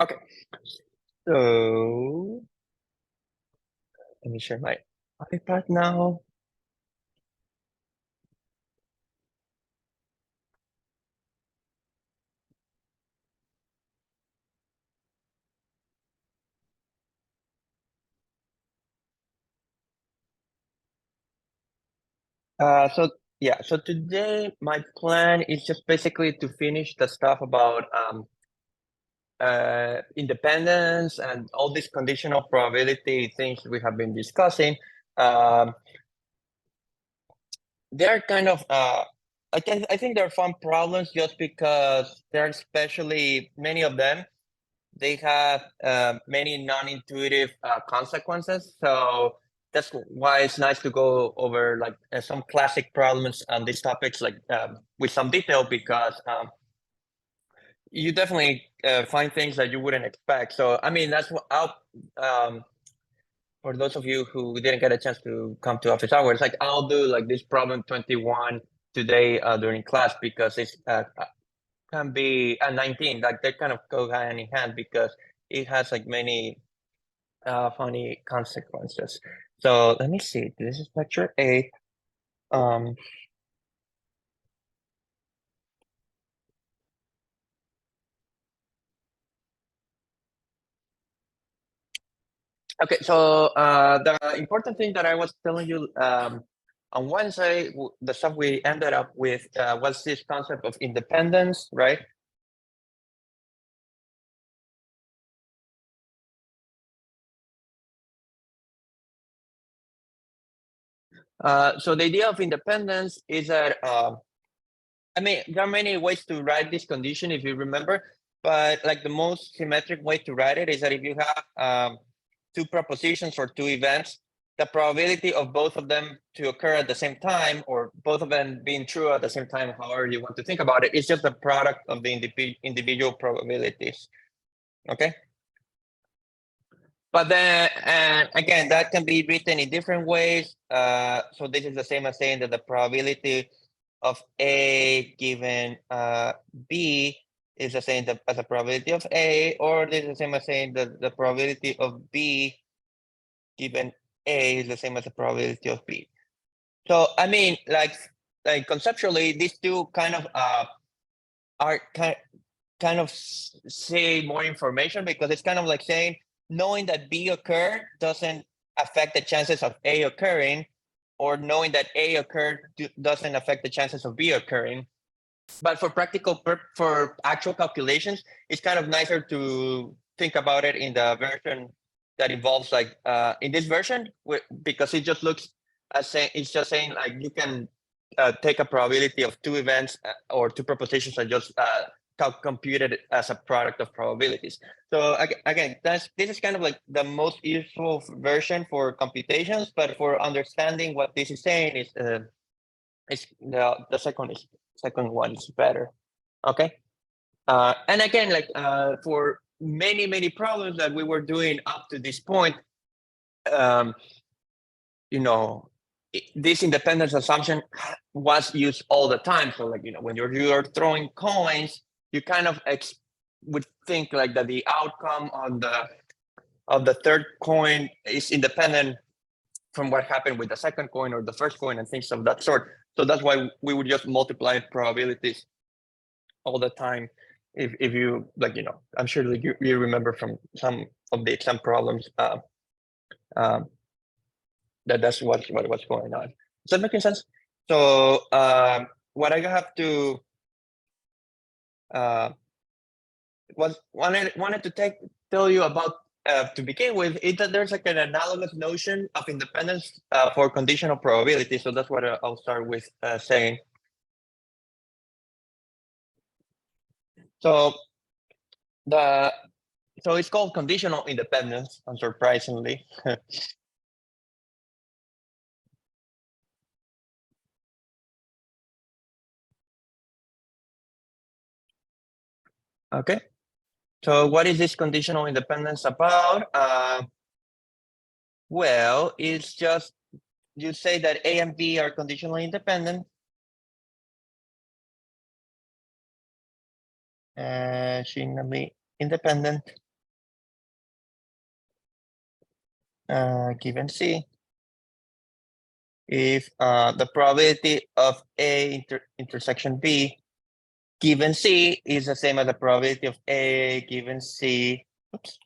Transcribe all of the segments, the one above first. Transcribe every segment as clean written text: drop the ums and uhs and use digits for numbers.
Okay, so let me share my iPad now. So yeah, so today my plan is just basically to finish the stuff about independence and all these conditional probability things we have been discussing. Um, they're kind of I think they're fun problems just because they're especially many of them. They have many non-intuitive consequences. So that's why it's nice to go over like some classic problems on these topics, like with some detail, because you definitely find things that you wouldn't expect. So I mean, that's what for those of you who didn't get a chance to come to office hours, like I'll do like this problem 21 today during class, because it's can be 19, like they kind of go hand in hand because it has like many funny consequences. So let me see, this is lecture 8. Um, okay, so the important thing that I was telling you on Wednesday, the stuff we ended up with was this concept of independence, right? So the idea of independence is that, I mean, there are many ways to write this condition, if you remember, but like the most symmetric way to write it is that if you have two propositions or two events, the probability of both of them to occur at the same time, or both of them being true at the same time, however you want to think about it, is just the product of the individual probabilities. Okay. But then, and again, that can be written in different ways. So this is the same as saying that the probability of A given B is the same as the probability of A, or this is the same as saying that the probability of B given A is the same as the probability of B. So I mean, like conceptually, these two kind of are kind of say more information, because it's kind of like saying knowing that B occurred doesn't affect the chances of A occurring, or knowing that A occurred doesn't affect the chances of B occurring. But for for actual calculations, it's kind of nicer to think about it in the version that involves like in this version, because it just looks as saying, it's just saying like you can take a probability of two events or two propositions and just compute it as a product of probabilities. So again, this is kind of like the most useful version for computations, but for understanding what this is saying is the second one is better. Okay. And again, like for many problems that we were doing up to this point, um, you know, this independence assumption was used all the time. So like, when you're throwing coins, you kind of would think like that the outcome on the third coin is independent from what happened with the second coin or the first coin and things of that sort. So that's why we would just multiply probabilities all the time. If you like, I'm sure like you remember from some of the exam problems um, that's what's going on. Is that making sense? So what I have to uh, wanted to tell you about to begin with is that there's like an analogous notion of independence for conditional probability. So that's what I'll start with saying. So so it's called conditional independence, unsurprisingly. Okay. So what is this conditional independence about? Well, it's just you say that A and B are conditionally independent. Independent. given C, if the probability of A intersection B given C is the same as the probability of A given C, oops,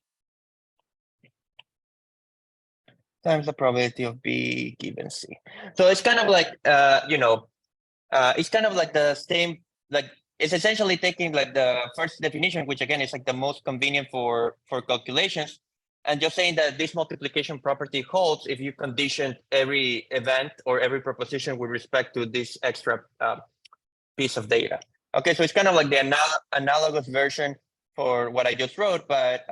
times the probability of B given C. So it's kind of like, it's kind of like the same, like it's essentially taking like the first definition, which again is like the most convenient for calculations, and just saying that this multiplication property holds if you condition every event or every proposition with respect to this extra piece of data. Okay, so it's kind of like the analogous version for what I just wrote, but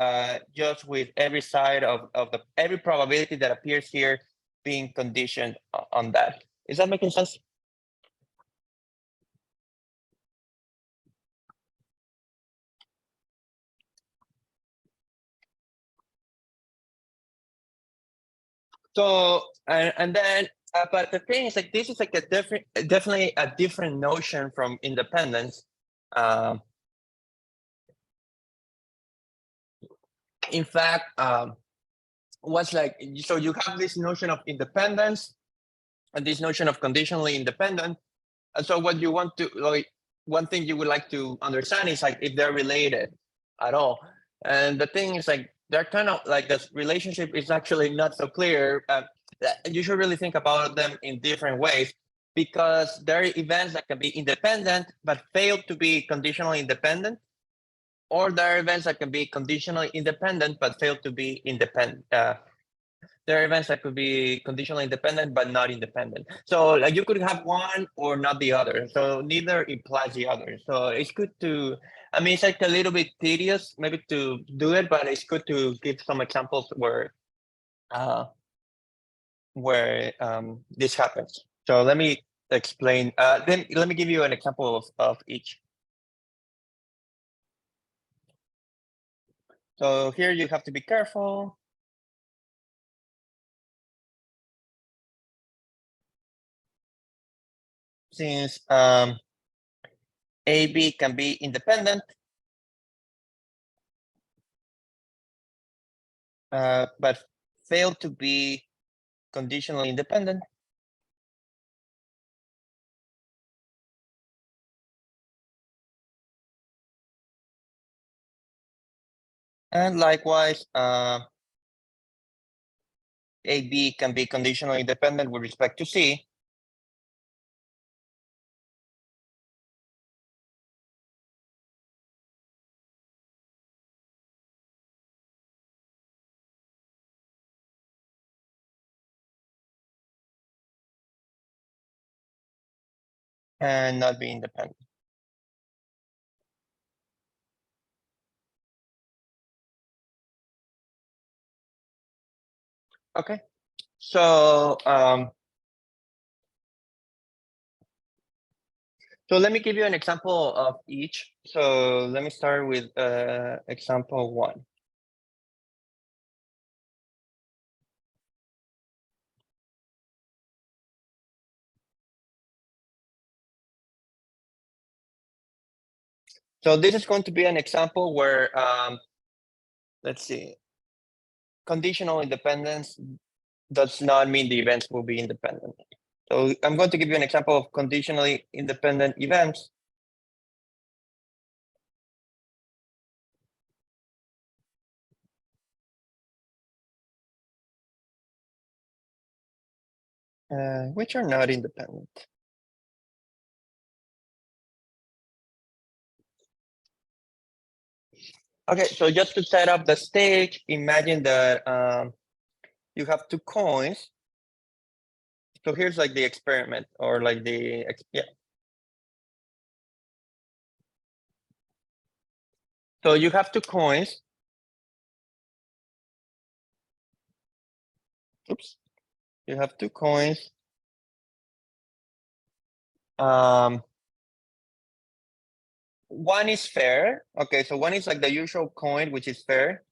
just with every side of every probability that appears here being conditioned on that. Is that making sense? So and then, but the thing is, like, this is like definitely a different notion from independence. In fact, what's like, so you have this notion of independence and this notion of conditionally independent. And so what you want to, like, one thing you would like to understand is like if they're related at all. And the thing is like, they're kind of like this relationship is actually not so clear. You should really think about them in different ways, because there are events that can be independent but fail to be conditionally independent, or there are events that can be conditionally independent but fail to be independent. There are events that could be conditionally independent but not independent. So like you could have one or not the other. So neither implies the other. So it's good to, I mean, it's like a little bit tedious maybe to do it, but it's good to give some examples where this happens. So let me explain. Then let me give you an example of each. So here you have to be careful. Since AB can be independent, but fail to be conditionally independent. And likewise, AB can be conditionally independent with respect to C. And not be independent. Okay, so so let me give you an example of each. So let me start with example 1. So this is going to be an example where, let's see, conditional independence does not mean the events will be independent. So I'm going to give you an example of conditionally independent events. Which are not independent. Okay, so just to set up the stage, imagine that you have 2 coins. So here's like the experiment, or like the, yeah. So you have 2 coins. Oops. You have 2 coins. One is fair. Okay, so one is like the usual coin, which is fair.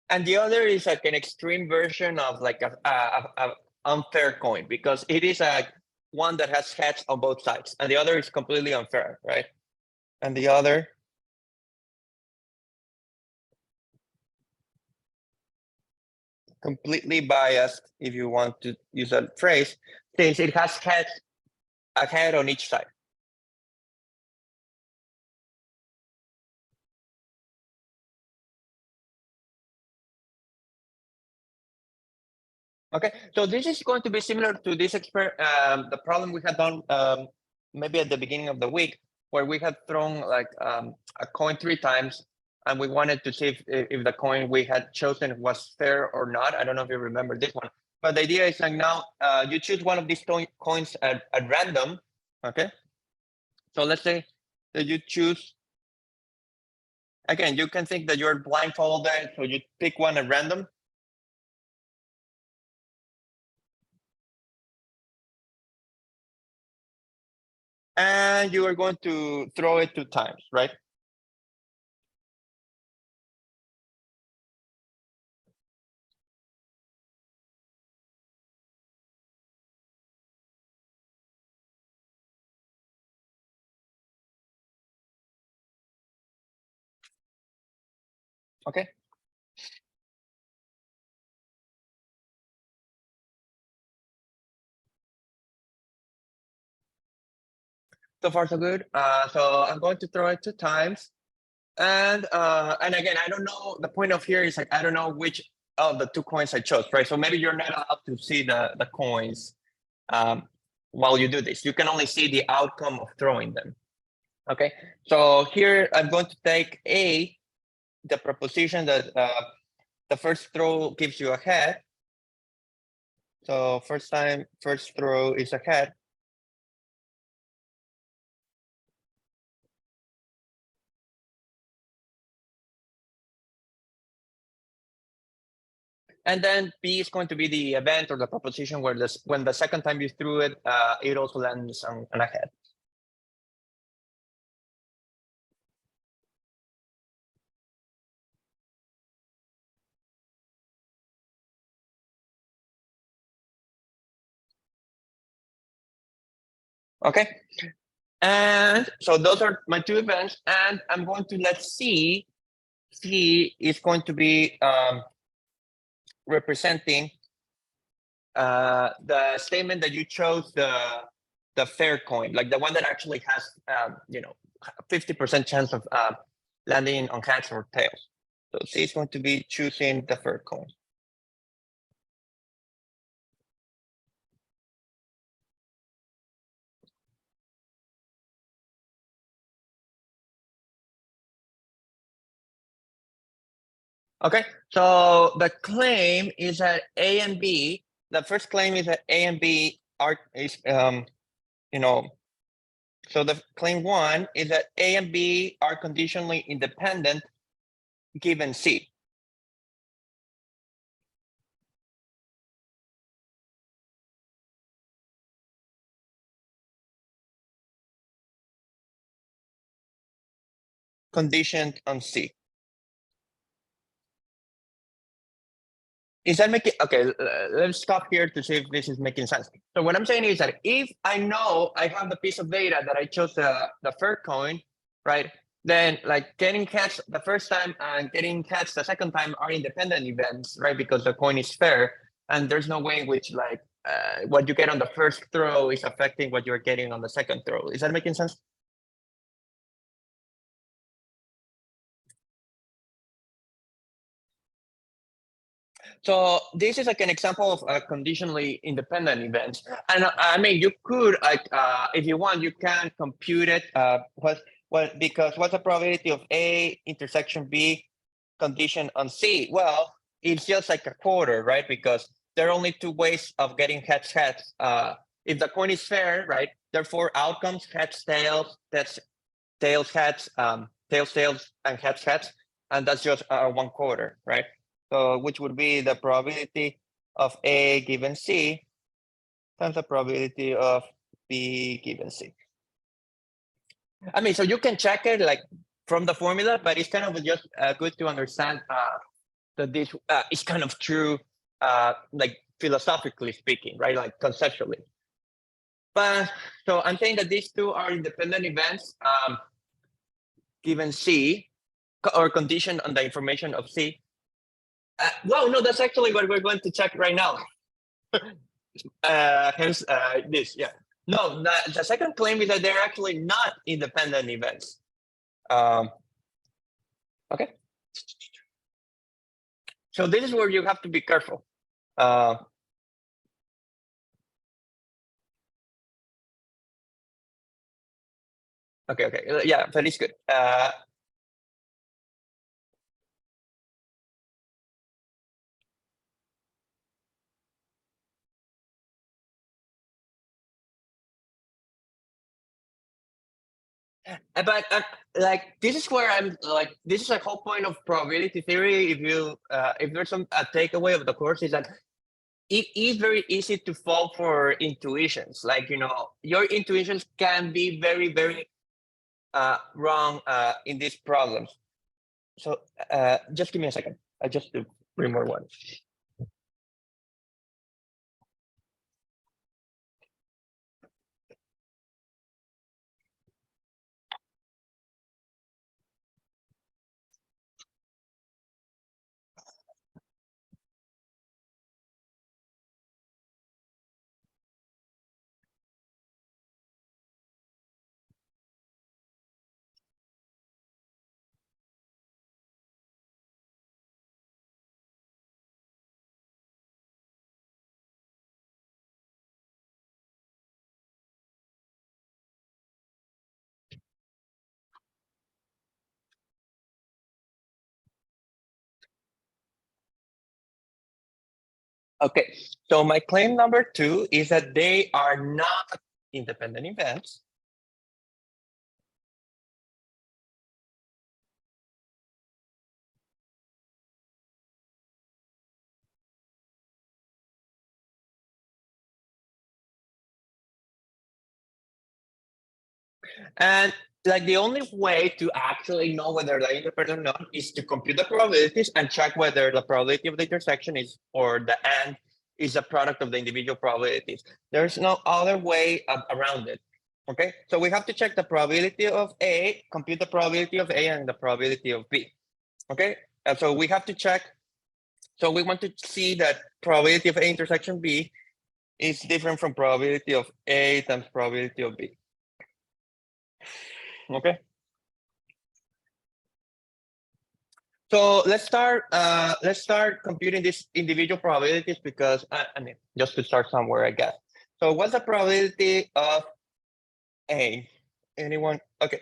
And the other is like an extreme version of like a unfair coin, because it is a one that has heads on both sides, and the other is completely unfair, right? And the other, completely biased, if you want to use that phrase, since it has a head on each side. Okay, so this is going to be similar to this the problem we had done maybe at the beginning of the week, where we had thrown like a coin 3 times, and we wanted to see if the coin we had chosen was fair or not. I don't know if you remember this one, but the idea is like now you choose one of these coins at random. Okay, so let's say that you choose. Again, you can think that you're blindfolded, so you pick one at random. And you are going to throw it 2 times, right? Okay. So far, so good. So I'm going to throw it 2 times. And again, I don't know, the point of here is like, I don't know which of the 2 coins I chose, right? So maybe you're not allowed to see the coins while you do this. You can only see the outcome of throwing them. Okay, so here I'm going to take the proposition that the first throw gives you a head. So first throw is a head. And then B is going to be the event or the proposition where when the second time you threw it, it also lands on a head. Okay. And so those are my 2 events. And I'm going to let C is going to be representing the statement that you chose the fair coin, like the one that actually has 50% chance of landing on heads or tails. So C is going to be choosing the fair coin. Okay, so the claim is that A and B. The first claim is that A and B are So the claim 1 is that A and B are conditionally independent given C. Conditioned on C. Is that making, okay, let's stop here to see if this is making sense. So what I'm saying is that if I know I have the piece of data that I chose the fair coin, right? Then like getting catch the first time and getting catch the second time are independent events, right? Because the coin is fair, and there's no way in which like what you get on the first throw is affecting what you're getting on the second throw. Is that making sense? So this is like an example of a conditionally independent event. And I mean, you could, like, if you want, you can compute it. Because what's the probability of A intersection B condition on C? Well, it's just like a quarter, right? Because there are only 2 ways of getting heads. If the coin is fair, right? Therefore, outcomes heads tails, that's tails heads, tails and heads, and that's just 1/4, right? So which would be the probability of A given C times the probability of B given C. I mean, so you can check it like from the formula, but it's kind of just good to understand that this is kind of true, like philosophically speaking, right? Like conceptually. But so I'm saying that these 2 are independent events given C or conditioned on the information of C. Well, no, that's actually what we're going to check right now. Hence this, yeah. No, the second claim is that they're actually not independent events. Okay. So this is where you have to be careful. Okay. Yeah, that is good. But like this is where I'm like this is a whole point of probability theory. If there's a takeaway of the course is that it is very easy to fall for intuitions. Like your intuitions can be very wrong in these problems. So just give me a second. I just to bring more one. Okay, so my claim number 2 is that they are not independent events. And like the only way to actually know whether they're independent or not is to compute the probabilities and check whether the probability of the intersection is or the AND is a product of the individual probabilities. There's no other way around it. Okay, so we have to check the probability of A, compute the probability of A and the probability of B. Okay, and so we have to check. So we want to see that probability of A intersection B is different from probability of A times probability of B. Okay. So let's start computing these individual probabilities because I mean just to start somewhere, I guess. So what's the probability of A? Anyone? Okay.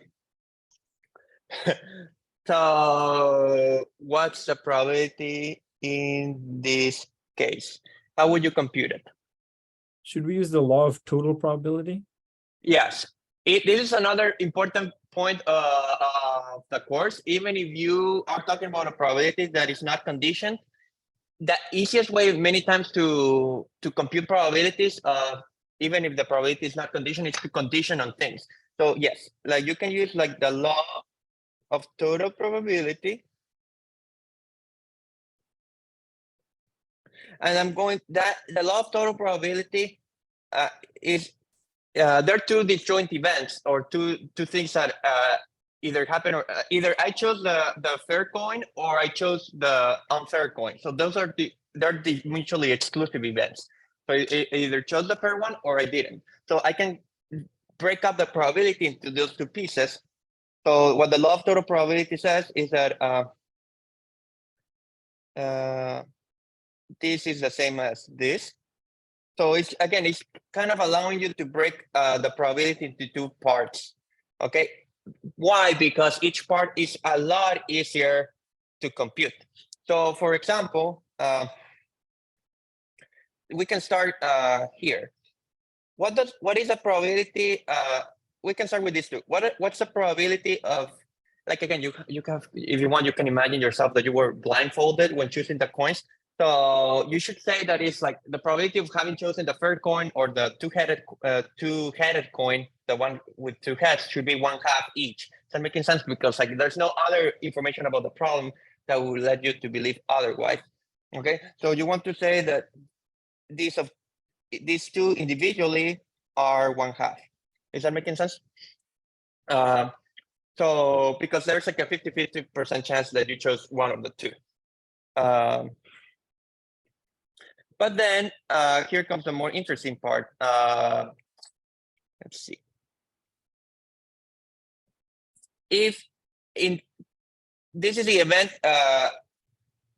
So what's the probability in this case? How would you compute it? Should we use the law of total probability? Yes. This is another important point of the course. Even if you are talking about a probability that is not conditioned, the easiest way many times to compute probabilities, even if the probability is not conditioned, is to condition on things. So yes, like you can use like the law of total probability. And I'm going that the law of total probability is there are two disjoint events or two things that either happen or either I chose the fair coin or I chose the unfair coin. So those are they're the mutually exclusive events. So I either chose the fair one or I didn't. So I can break up the probability into those two pieces. So what the law of total probability says is that this is the same as this. So it's kind of allowing you to break the probability into two parts. Okay, why? Because each part is a lot easier to compute. So for example, we can start here. What is the probability? We can start with these two. What's the probability of, like again, you have, if you want, you can imagine yourself that you were blindfolded when choosing the coins. So you should say that it's like the probability of having chosen the third coin or the two-headed coin, the one with two heads, should be 1/2 each. Is that making sense? Because like there's no other information about the problem that will let you to believe otherwise. Okay, so you want to say that these two individually are 1/2. Is that making sense? So because there's like a 50-50% chance that you chose one of the two. But then here comes the more interesting part. Let's see. If in this is the event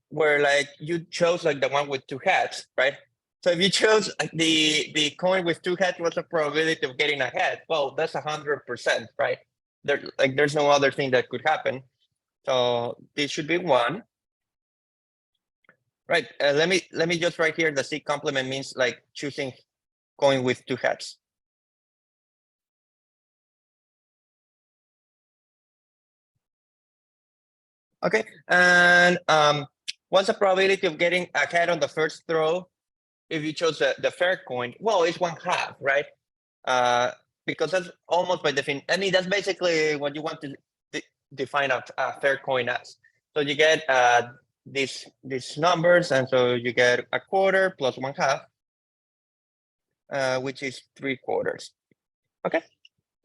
where like you chose like the one with two heads, right? So if you chose the coin with two heads, what's the probability of getting a head? Well, that's 100%, right? There's no other thing that could happen. So this should be 1. Right. Let me just write here the C complement means like choosing coin with two heads. Okay. And what's the probability of getting a head on the first throw if you chose the fair coin? Well, it's 1/2, right? Because that's almost by definition. I mean, that's basically what you want to define a fair coin as. So you get these numbers, and so you get 1/4 plus 1/2, which is 3/4. Okay,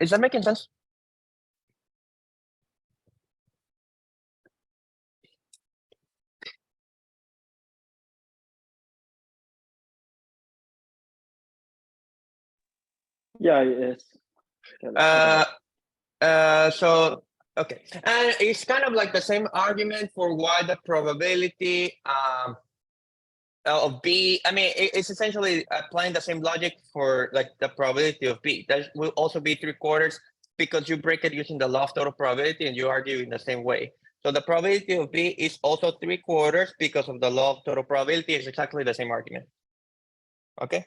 is that making sense? Yeah, it is. So okay, and it's kind of like the same argument for why the probability of B. I mean, it's essentially applying the same logic for like the probability of B. That will also be 3/4 because you break it using the law of total probability and you argue in the same way. So the probability of B is also 3/4 because of the law of total probability. It's exactly the same argument. Okay.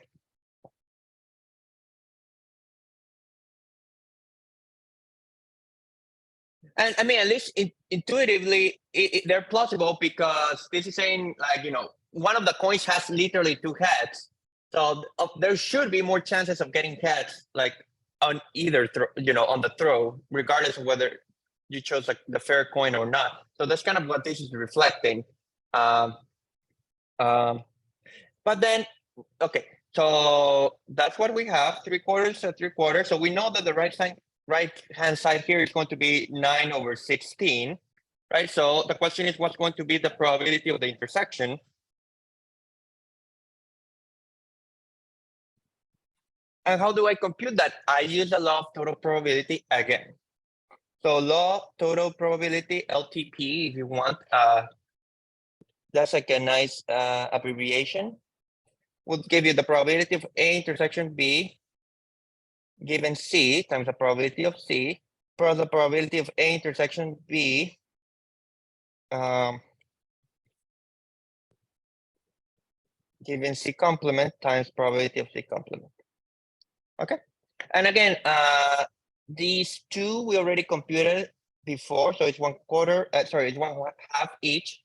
And I mean, at least intuitively, they're plausible because this is saying like, you know, one of the coins has literally two heads. So there should be more chances of getting heads like on either throw, you know, on the throw, regardless of whether you chose like the fair coin or not. So that's kind of what this is reflecting. But then, okay, so that's what we have, 3/4 to 3/4. So we know that the right-hand side here is going to be 9/16, right? So the question is, what's going to be the probability of the intersection? And how do I compute that? I use the law of total probability again. So law of total probability, LTP, if you want, that's like a nice abbreviation. Would give you the probability of A intersection B given C times the probability of C plus the probability of A intersection B given C complement times probability of C complement. Okay. And again, these two we already computed before, so it's 1/4, sorry, it's 1/2 each.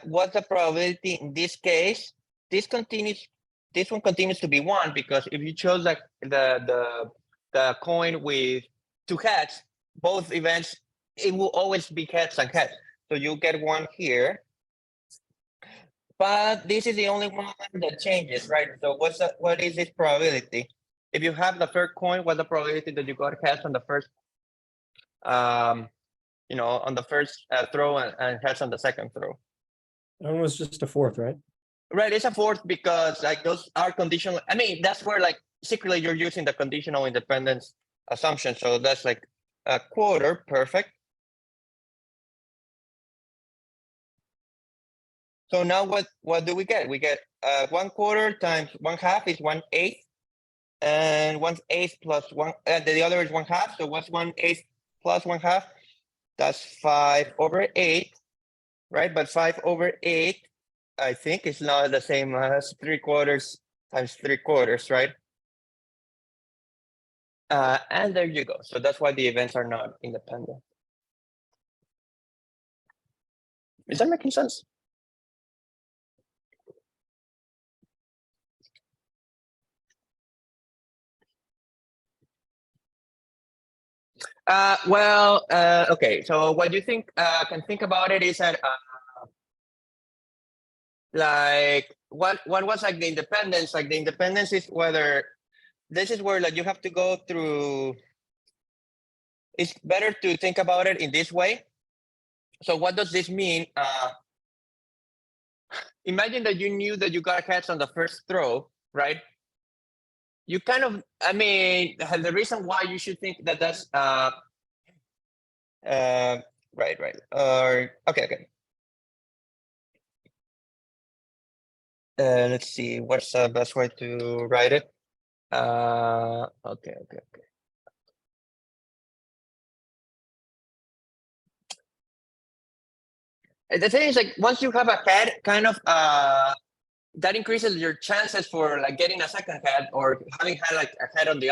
What's the probability in this case? This one continues to be 1 because if you chose like the coin with two heads, both events, it will always be heads and heads. So you get 1 here. But this is the only one that changes, right? So what is this probability? If you have the third coin, what's the probability that you got heads on the first you know, on the first throw and heads on the second throw? Almost just a fourth, right? Right, it's a fourth because like those are conditional. I mean, that's where like secretly you're using the conditional independence assumption. So that's like 1/4, perfect. So now what do we get? We get 1/4 times 1/2 is 1/8, and 1/8 plus 1, the other is 1/2. So what's 1/8 plus 1/2? That's 5/8, right? But 5/8, I think, is not the same as 3/4 times 3/4, right? And there you go. So that's why the events are not independent. Is that making sense? Well, okay. So what you think can think about it is that like what was like the independence? Like the independence is whether this is where like you have to go through. It's better to think about it in this way. So what does this mean? imagine that you knew that you got heads on the first throw, right? You kind of, I mean, the reason why you should think that that's right, or okay. Let's see, what's the best way to write it? Okay. The thing is, like, once you have a head, kind of that increases your chances for like getting a second head or having had like a head on the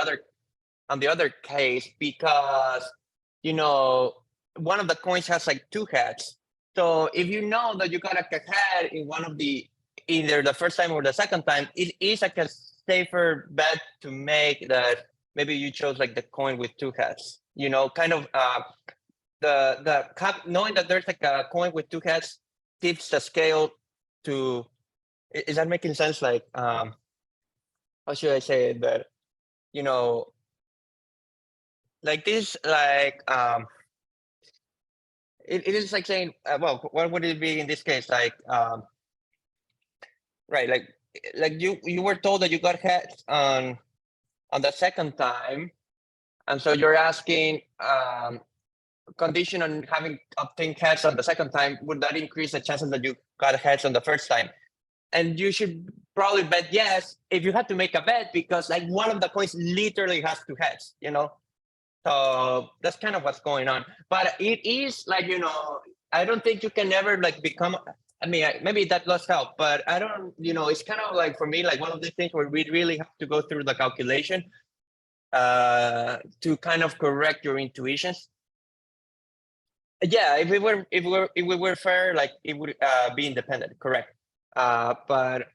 other case, because you know one of the coins has like two heads. So if you know that you got like a head in one of the, either the first time or the second time, it is like a safer bet to make that maybe you chose like the coin with two heads. You know, kind of knowing that there's like a coin with two heads tips the scale to. Is that making sense? Like, how should I say it? But you know, like this, like it is like saying, well, what would it be in this case? Like, right, like you were told that you got heads on the second time, and so you're asking, condition on having obtained heads on the second time, would that increase the chances that you got heads on the first time? And you should probably bet yes if you had to make a bet, because like one of the coins literally has two heads, you know? So that's kind of what's going on. But it is like, you know, I don't think you can ever like become, I mean, maybe that does help, but I don't, you know, it's kind of like for me, like one of the things where we really have to go through the calculation to kind of correct your intuitions. Yeah, if we were fair, like it would be independent, correct? But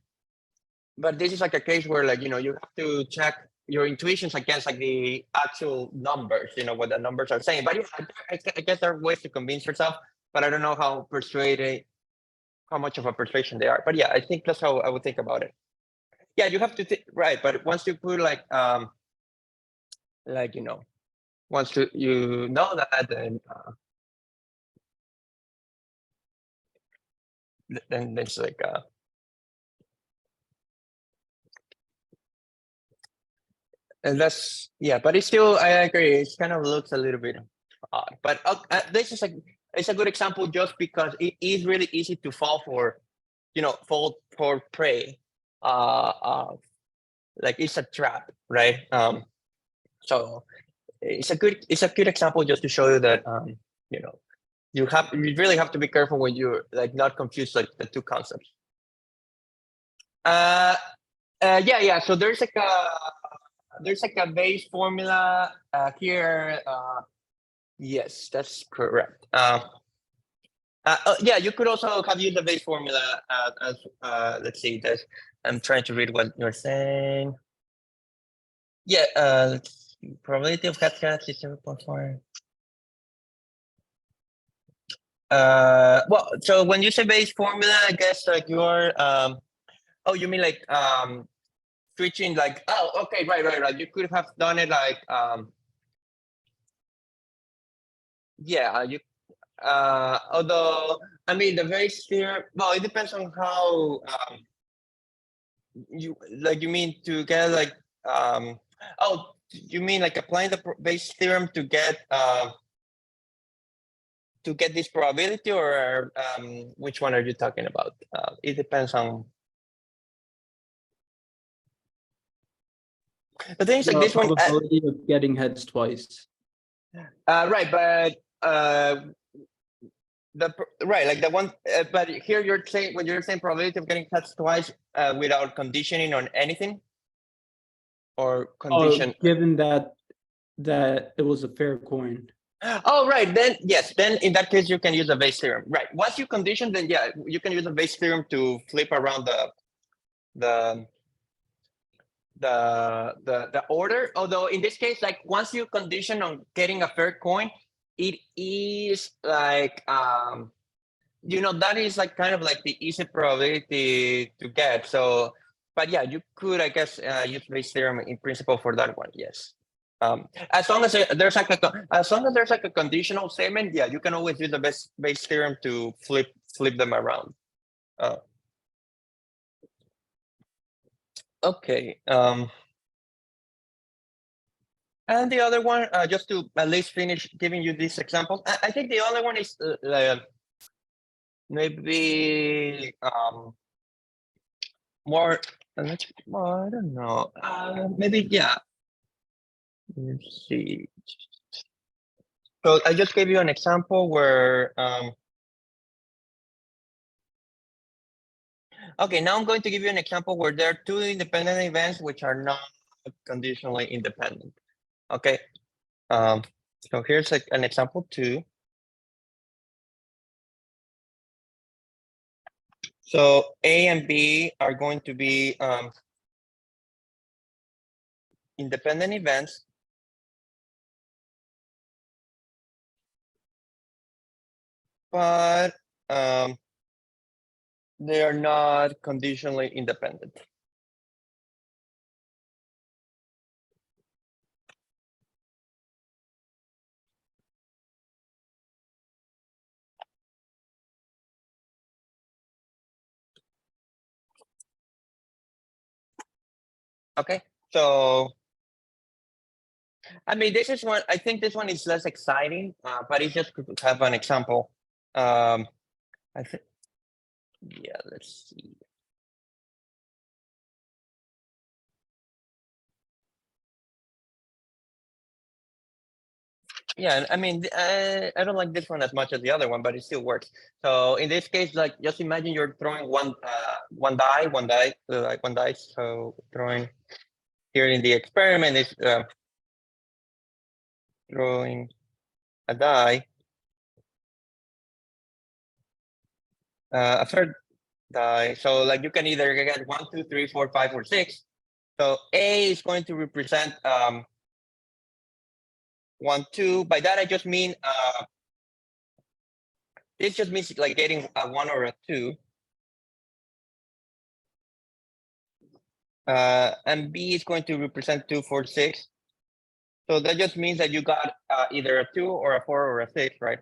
this is like a case where, like, you know, you have to check your intuitions against like the actual numbers, you know, what the numbers are saying. But yeah, I guess there are ways to convince yourself, but I don't know how much of a persuasion they are. But yeah, I think that's how I would think about it. Yeah, you have to right, but once you put like you know, once you know that, then it's like and that's, yeah, but it's still, I agree, it kind of looks a little bit odd, but this is like, it's a good example just because it is really easy to fall for, you know, fall for prey, like it's a trap, right? So it's a good example just to show you that you know, you really have to be careful when you're like not confused like the two concepts. Yeah, so there's like a base formula here. Yes, that's correct. Yeah, you could also have used the base formula as let's see. I'm trying to read what you're saying. Yeah, let's see. Probability of head is 0.4. Well, so when you say base formula, I guess like you're oh, you mean like switching, like, oh, okay, right. You could have done it like yeah, you although I mean the base theorem, well, it depends on how you mean to get like oh, you mean like applying the base theorem to get this probability, or which one are you talking about? It depends on the things like this one. Probability of getting heads twice. Right, but right, like the one, but here you're saying, when you're saying probability of getting heads twice without conditioning on anything, or condition. Given that it was a fair coin. Oh, right. Then yes. Then in that case, you can use the base theorem. Right. Once you condition, then yeah, you can use the base theorem to flip around the order. Although in this case, like once you condition on getting a fair coin, it is like you know, that is like kind of like the easy probability to get. So, but yeah, you could, I guess, use base theorem in principle for that one. Yes. As long as there's like a conditional statement, yeah, you can always use the base theorem to flip them around. Okay. And the other one, just to at least finish giving you this example, I think the other one is maybe more. Well, I don't know. Maybe yeah. Let's see. So I just gave you an example where. Okay, now I'm going to give you an example where there are two independent events which are not conditionally independent. Okay. So here's an example 2. So A and B are going to be independent events. But they are not conditionally independent. Okay, so I mean, this is one. I think this one is less exciting, but it's just to have an example. I think, yeah. Let's see. Yeah, I mean, I don't like this one as much as the other one, but it still works. So in this case, like, just imagine you're throwing one die. So throwing here in the experiment is throwing a die, a third die. So like you can either get 1, 2, 3, 4, 5, or 6. So A is going to represent 1, 2. By that I just mean this just means like getting a 1 or a 2. And B is going to represent 2, 4, 6. So that just means that you got either a 2 or a 4 or a 6, right?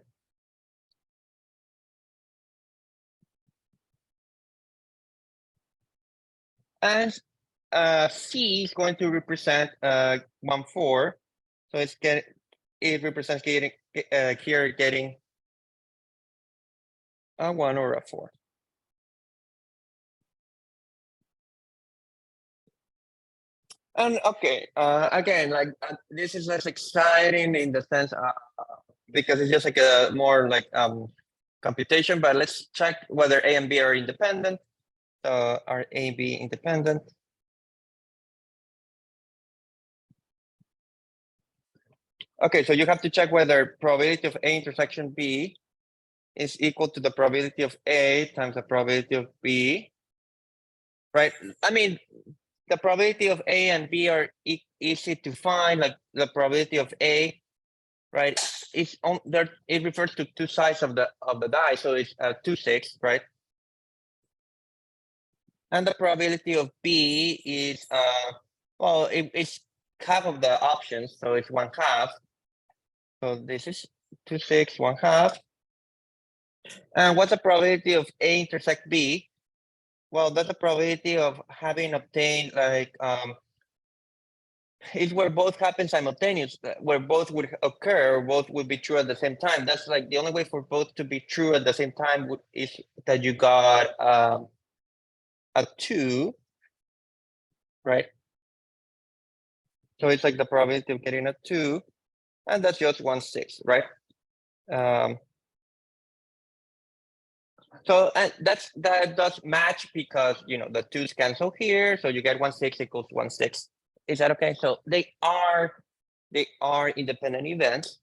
And C is going to represent 1, 4. So it represents getting here getting a 1 or a 4. And okay, again, like this is less exciting in the sense because it's just like a more like computation. But let's check whether A and B are independent. So are A, B independent? Okay, so you have to check whether probability of A intersection B is equal to the probability of A times the probability of B, right? I mean, the probability of A and B are easy to find, like the probability of A, right? It's on there. It refers to two sides of the die, so it's 2, 6, right? And the probability of B is well, it's half of the options, so it's 1/2. So this is 2, 6, 1/2. And what's the probability of A intersect B? Well, that's the probability of having obtained like it's where both happen simultaneous, where both would occur, or both would be true at the same time. That's like the only way for both to be true at the same time is that you got a 2, right? So it's like the probability of getting a 2, and that's just 1/6, right? So and that does match because you know the 2's cancel here, so you get 1/6 equals 1/6. Is that okay? So they are independent events.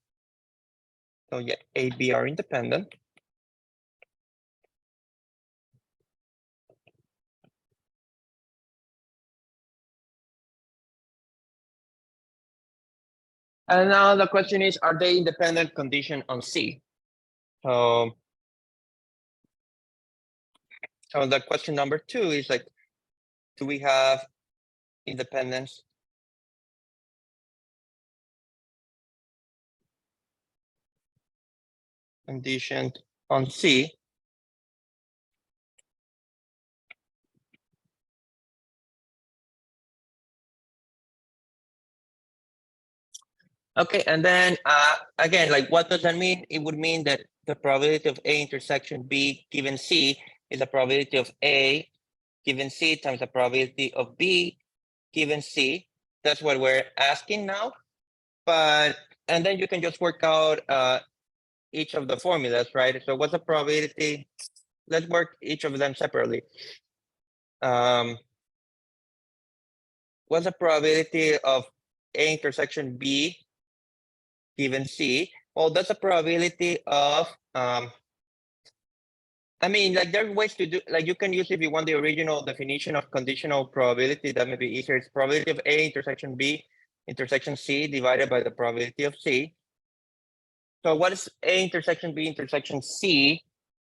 So yeah, A, B are independent. And now the question is, are they independent condition on C? So the question number 2 is like, do we have independence conditioned on C? Okay, and then again, like what does that mean? It would mean that the probability of A intersection B given C is the probability of A given C times the probability of B given C. That's what we're asking now. But, and then you can just work out each of the formulas, right? So what's the probability? Let's work each of them separately. What's the probability of A intersection B given C? Well, that's a probability of, I mean, like there's ways to do, like you can use if you want the original definition of conditional probability, that may be easier. It's probability of A intersection B intersection C divided by the probability of C. So what is A intersection B intersection C?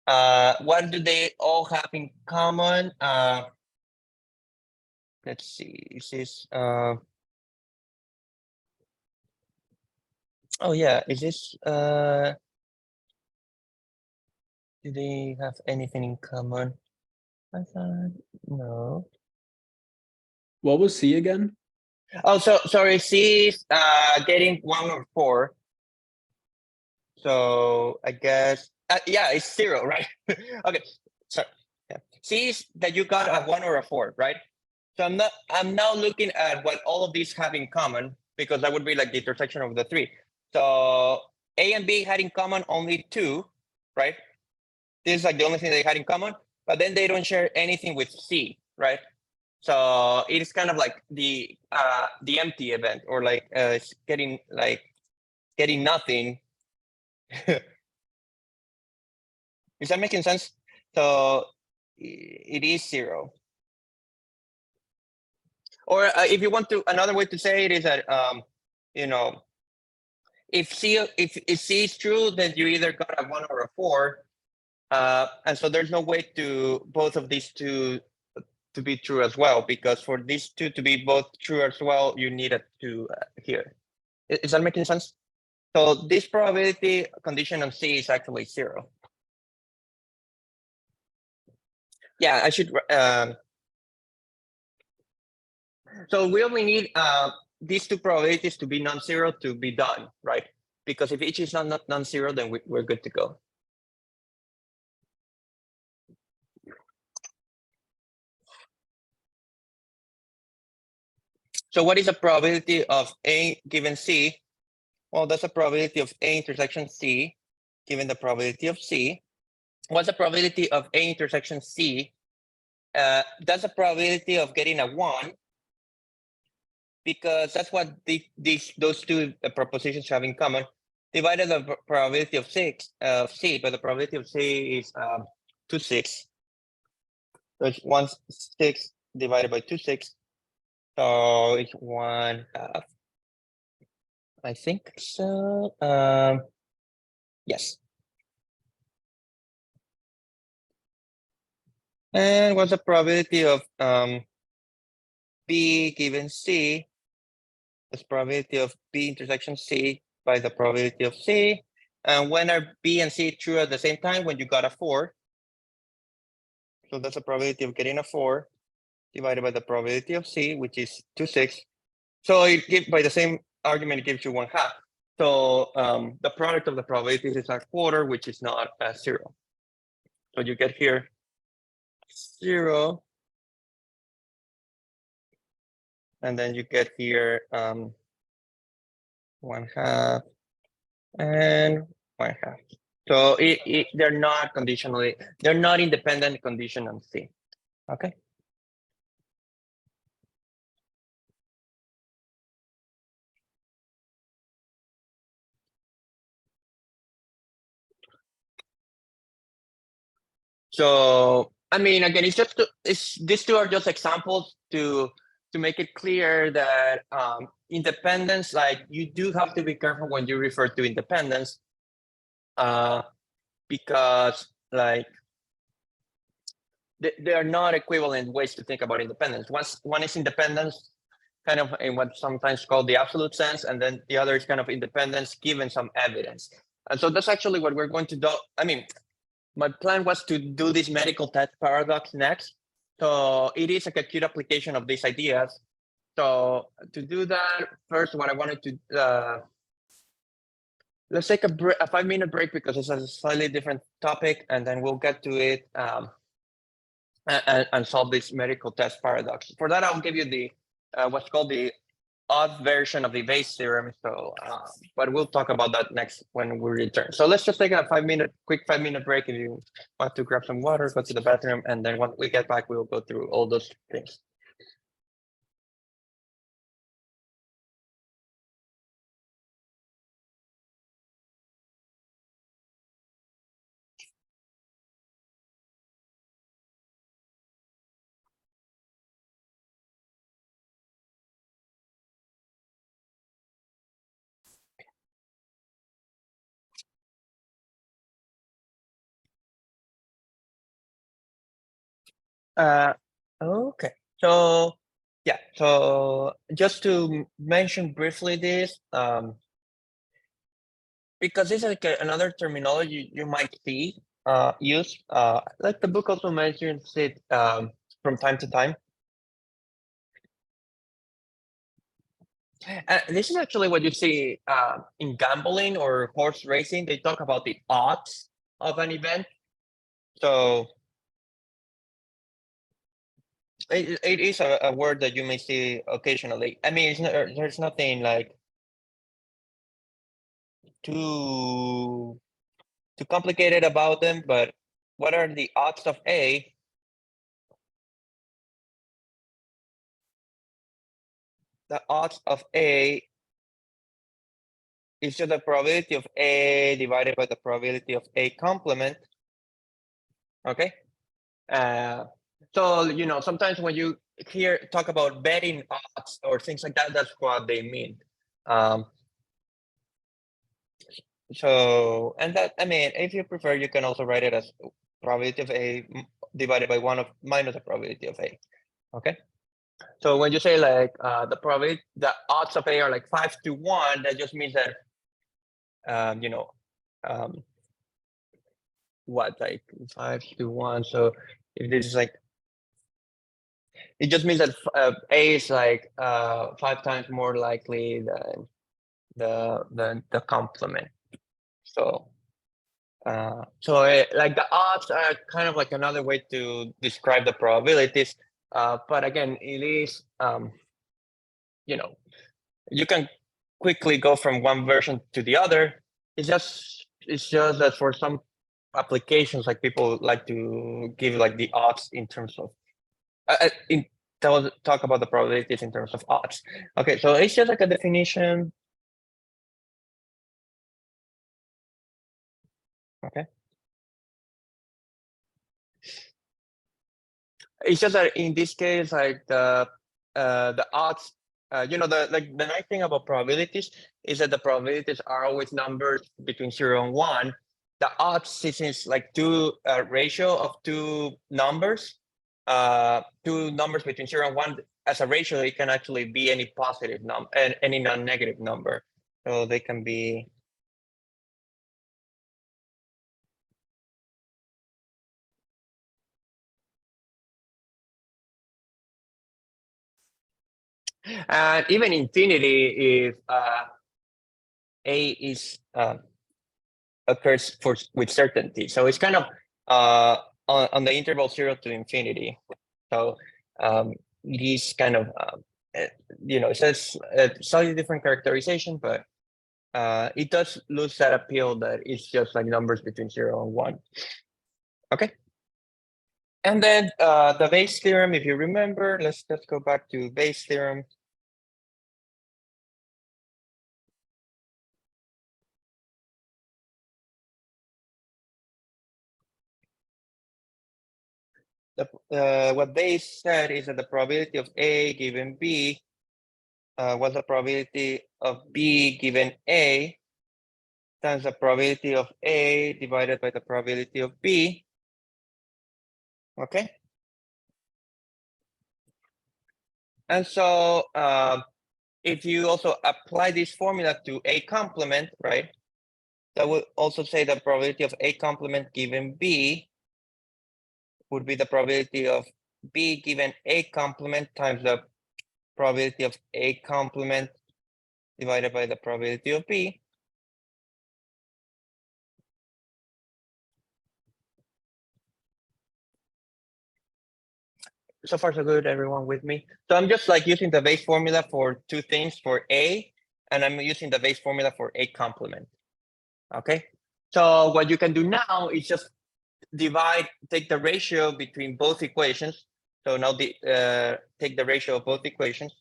What do they all have in common? Let's see, is this, oh yeah, is this, do they have anything in common? I thought, no. What was C again? Oh, so sorry, C is getting 1 or 4. So I guess, yeah, it's 0, right? Okay, sorry. Yeah. C is that you got a 1 or a 4, right? So I'm now looking at what all of these have in common, because that would be like the intersection of the 3. So A and B had in common only 2, right? This is like the only thing they had in common, but then they don't share anything with C, right? So it is kind of like the empty event, or like it's getting nothing. Is that making sense? So it is 0. Or if you want to, another way to say it is that you know, if C is true, then you either got a 1 or a 4, and so there's no way to both of these two to be true as well, because for these two to be both true as well, you need a 2 here. Is that making sense? So this probability condition on C is actually 0. Yeah, I should. So we only need these two probabilities to be non-zero to be done, right? Because if each is not non-zero, then we're good to go. So what is the probability of A given C? Well, that's a probability of A intersection C given the probability of C. What's the probability of A intersection C? That's a probability of getting a 1, because that's what those two propositions have in common. Divided the probability of C, but the probability of C is 2 6. So it's 1 6 divided by 2 6. So it's 1/2. I think so. Yes. And what's the probability of B given C? That's probability of B intersection C by the probability of C. And when are B and C true at the same time? When you got a 4. So that's the probability of getting a 4 divided by the probability of C, which is 2 6. So it gives, by the same argument, it gives you 1/2. So the product of the probabilities is a quarter, which is not 0. So you get here 0. And then you get here 1/2 and 1/2. So they're not conditionally, they're not independent condition on C. Okay. So I mean, again, it's just these two are just examples to make it clear that independence, like you do have to be careful when you refer to independence, because like they are not equivalent ways to think about independence. One is independence kind of in what's sometimes called the absolute sense, and then the other is kind of independence given some evidence. And so that's actually what we're going to do. I mean, my plan was to do this medical test paradox next. So it is like a cute application of these ideas. So to do that, first, what I wanted to let's take a 5-minute break because it's a slightly different topic, and then we'll get to it and solve this medical test paradox. For that, I'll give you the what's called the odd version of the Bayes theorem. So, but we'll talk about that next when we return. So let's just take a quick 5-minute break. If you want to grab some water, go to the bathroom, and then when we get back, we'll go through all those things. Okay. So yeah. So just to mention briefly this, because this is like another terminology you might see used. Like the book also mentions it from time to time. This is actually what you see in gambling or horse racing. They talk about the odds of an event. So it is a word that you may see occasionally. I mean, there's nothing like too complicated about them, but what are the odds of A? The odds of A is just the probability of A divided by the probability of A complement. Okay. So, you know, sometimes when you talk about betting odds or things like that, that's what they mean. So, and that, I mean, if you prefer, you can also write it as probability of A divided by minus the probability of A. Okay. So when you say like the odds of A are like 5 to 1, that just means that, you know, what, like 5 to 1. So if this is like, it just means that A is like 5 times more likely than the complement. So like the odds are kind of like another way to describe the probabilities. But again, it is, you know, you can quickly go from one version to the other. It's just that for some applications, like people like to give like the odds in terms of talk about the probabilities in terms of odds. Okay, so it's just like a definition. Okay. It's just that in this case, like the odds, you know, the nice thing about probabilities is that the probabilities are always numbers between 0 and 1. The odds, since it's like ratio of two numbers between 0 and 1 as a ratio, it can actually be any positive number and any non-negative number. So they can be. And even infinity, if A is occurs with certainty. So it's kind of on the interval 0 to infinity. So it is kind of, you know, it says a slightly different characterization, but it does lose that appeal that it's just like numbers between 0 and 1. Okay. And then the Bayes theorem, if you remember, let's go back to Bayes theorem. What Bayes said is that the probability of A given B was the probability of B given A times the probability of A divided by the probability of B. Okay. And so if you also apply this formula to A complement, right, that would also say the probability of A complement given B would be the probability of B given A complement times the probability of A complement divided by the probability of B. so far so good, everyone with me? So I'm just like using the base formula for two things for A, and I'm using the base formula for A complement. Okay, so what you can do now is just take the ratio between both equations. So now take the ratio of both equations.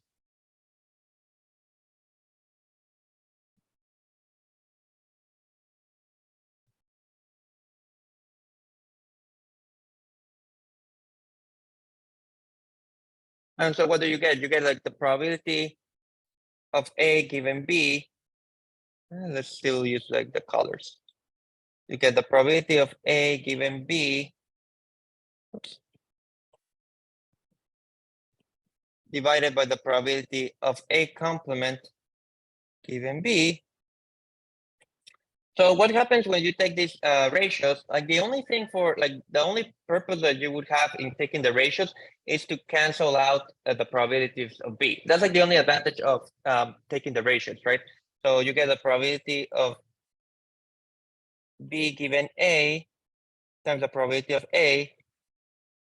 And so what do you get? You get like the probability of A given B. Let's still use like the colors. You get the probability of A given B. Oops, divided by the probability of A complement given B. So what happens when you take these ratios? Like the only thing the only purpose that you would have in taking the ratios is to cancel out the probabilities of B. That's like the only advantage of taking the ratios, right? So you get the probability of B given A times the probability of A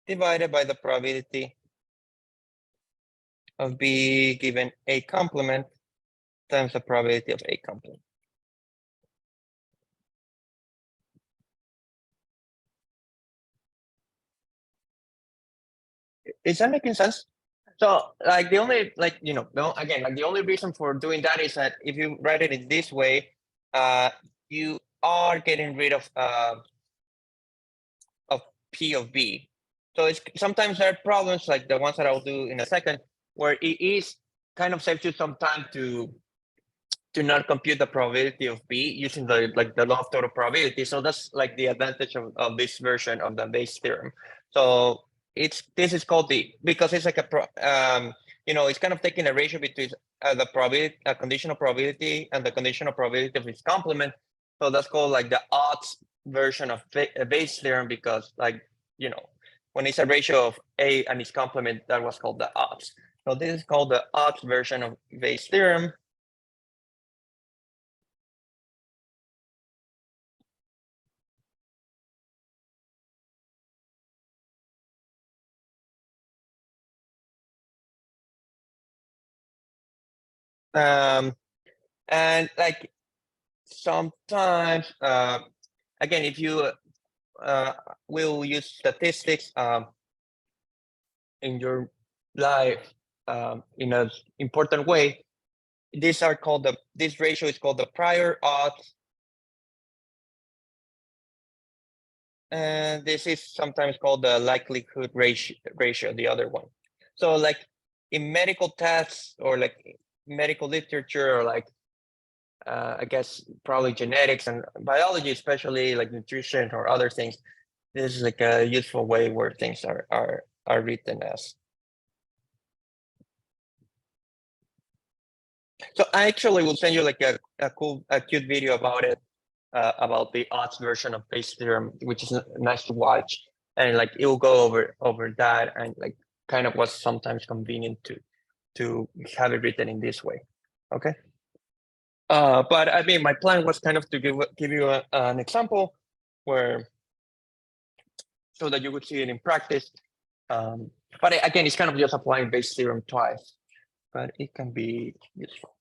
divided by the probability of B given A complement times the probability of A complement. Is that making sense? So like the only again, like the only reason for doing that is that if you write it in this way, you are getting rid of P of B. So it's sometimes there are problems like the ones that I'll do in a second, where it is kind of saves you some time to not compute the probability of B using the law of total probability. So that's like the advantage of this version of the base theorem. So this is called because it's like it's kind of taking a ratio between the probability, conditional probability, and the conditional probability of its complement. So that's called like the odds version of base theorem, because when it's a ratio of A and its complement, that was called the odds. So this is called the odds version of base theorem. And like sometimes, again, if you will use statistics in your life in an important way, this ratio is called the prior odds. And this is sometimes called the likelihood ratio, the other one. So like in medical tests or like medical literature, or like I guess probably genetics and biology, especially like nutrition or other things, this is like a useful way where things are written as. So I actually will send you like a cute video about it, about the odds version of base theorem, which is nice to watch, and like it will go over that, and like kind of what's sometimes convenient to have it written in this way. Okay. But I mean, my plan was kind of to give you an example so that you would see it in practice. But again, it's kind of just applying base theorem twice, but it can be useful.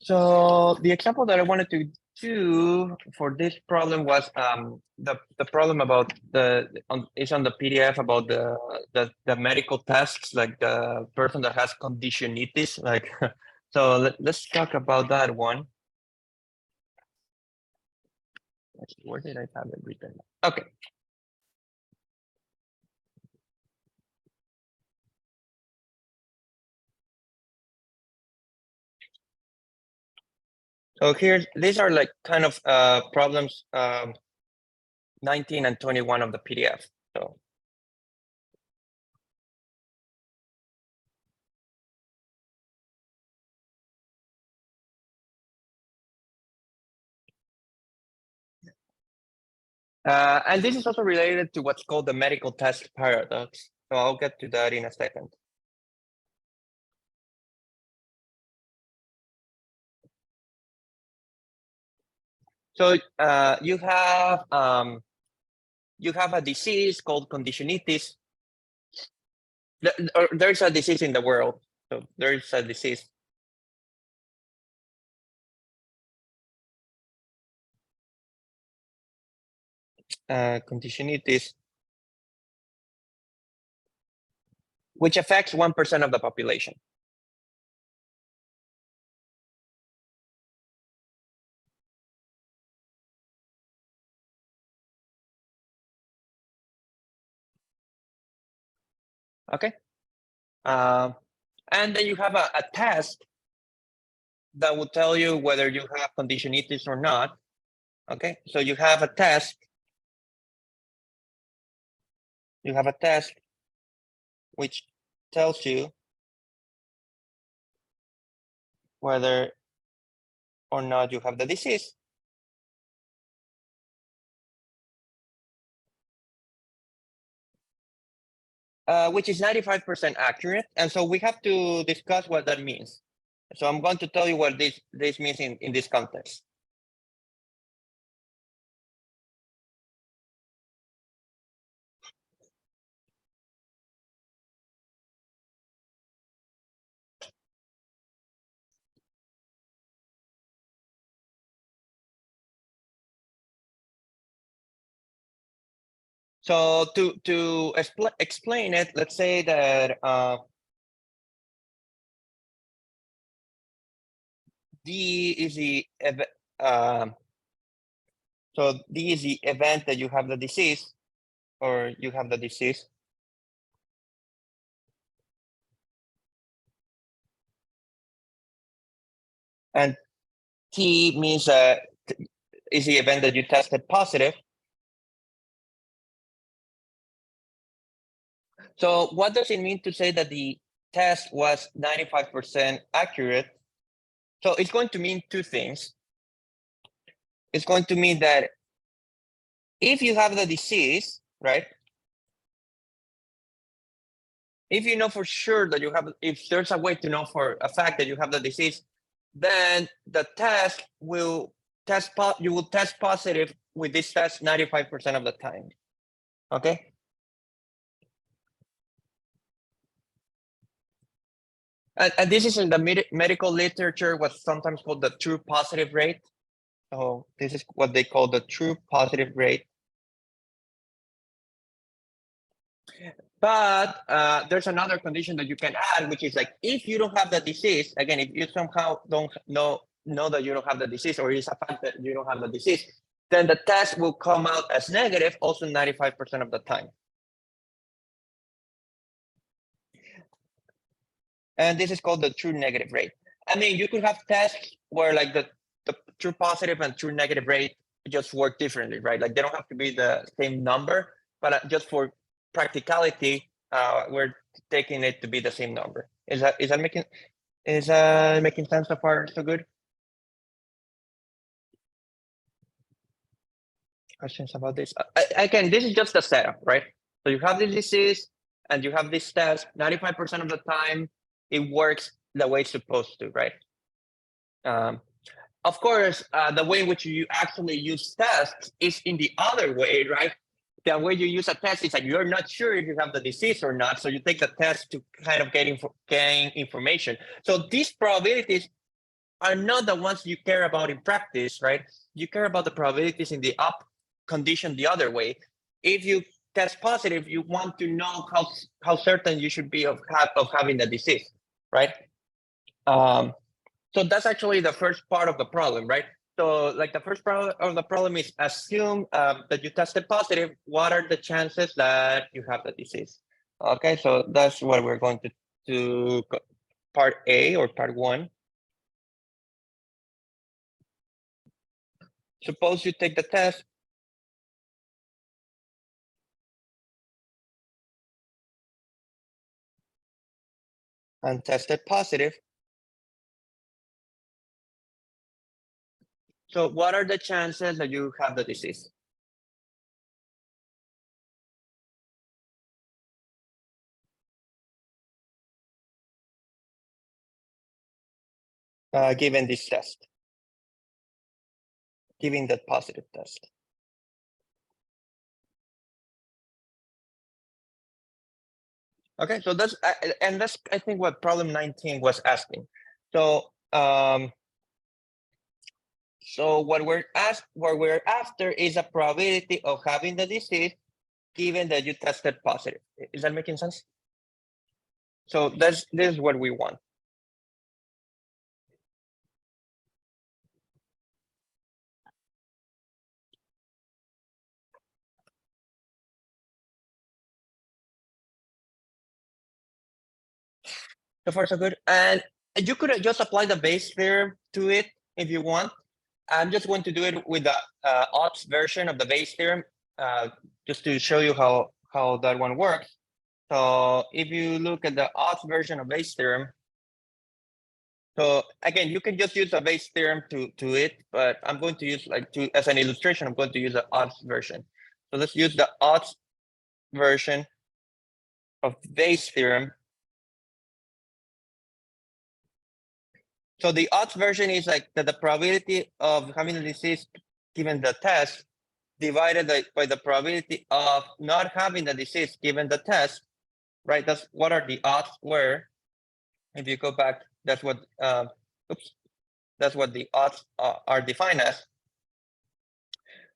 So the example that I wanted to do for this problem was the problem about it's on the PDF about the medical tests, like the person that has conditionitis, like. So let's talk about that one. Where did I have it written? Okay. So these are like kind of problems 19 and 21 of the PDF. So. And this is also related to what's called the medical test paradox. So I'll get to that in a second. So you have a disease called conditionitis, There's a disease in the world. So there's a disease. Conditionalities, which affects 1% of the population. Okay. And then you have a test that will tell you whether you have conditionalities or not. Okay, so you have a test. You have a test which tells you whether or not you have the disease. Which is 95% accurate. And so we have to discuss what that means. So I'm going to tell you what this means in this context. So to explain it, let's say that D is the so D is the event that you have the disease, or you have the disease. And T means is the event that you tested positive. So what does it mean to say that the test was 95% accurate? So it's going to mean two things. It's going to mean that if you have the disease, right? If you know for sure that you have, if there's a way to know for a fact that you have the disease, then the test will you will test positive with this test 95% of the time. Okay. And this is in the medical literature, what's sometimes called the true positive rate. So this is what they call the true positive rate. But there's another condition that you can add, which is like, if you don't have the disease, again, if you somehow don't know that you don't have the disease, or it's a fact that you don't have the disease, then the test will come out as negative also 95% of the time. And this is called the true negative rate. I mean, you could have tests where like the true positive and true negative rate just work differently, right? Like they don't have to be the same number, but just for practicality, we're taking it to be the same number. Is that making sense so far? So good. Questions about this? Again, this is just a setup, right? So you have this disease and you have this test. 95% of the time, it works the way it's supposed to, right? Of course, the way in which you actually use tests is in the other way, right? The way you use a test is like you're not sure if you have the disease or not, so you take the test to kind of gain information. So these probabilities are not the ones you care about in practice, right? You care about the probabilities in the up condition the other way. If you test positive, you want to know how certain you should be of having the disease, right? So that's actually the first part of the problem, right? So like the first part of the problem is assume that you tested positive. What are the chances that you have the disease? Okay, so that's what we're going to part A or part one. Suppose you take the test and tested positive. So what are the chances that you have the disease? Given this test, given that positive test. Okay, so that's and that's I think what problem 19 was asking. So so what we're after is a probability of having the disease given that you tested positive. Is that making sense? So this is what we want. So far so good. And you could just apply the base theorem to it if you want. I'm just going to do it with the odds version of the base theorem, just to show you how that one works. So if you look at the odds version of base theorem, so again, you can just use the base theorem to it, but I'm going to use as an illustration, I'm going to use the odds version. So let's use the odds version of base theorem. So the odds version is like that the probability of having the disease given the test divided by the probability of not having the disease given the test, right? That's what are the odds were. If you go back, that's what that's what the odds are defined as.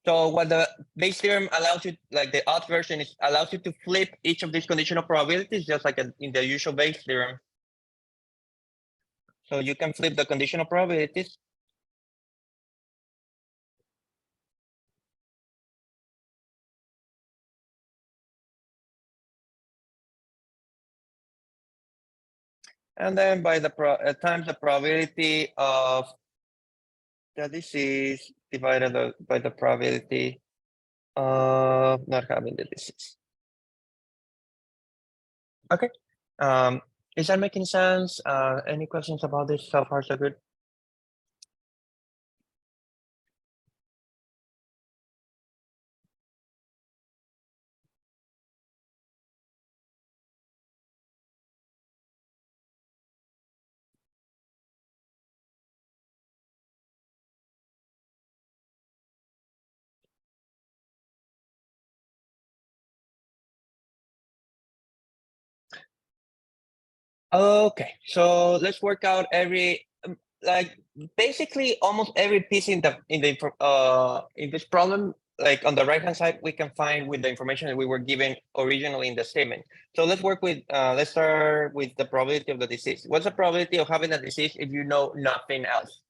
So what the base theorem allows you, like the odds version is allows you to flip each of these conditional probabilities, just like in the usual base theorem. So you can flip the conditional probabilities. And then by the times the probability of the disease divided by the probability of not having the disease. Okay. Is that making sense? Any questions about this so far so good? Okay, so let's work out every like basically almost every piece in this problem. Like on the right hand side, we can find with the information that we were given originally in the statement. So let's work with let's start with the probability of the disease. What's the probability of having a disease if you know nothing else?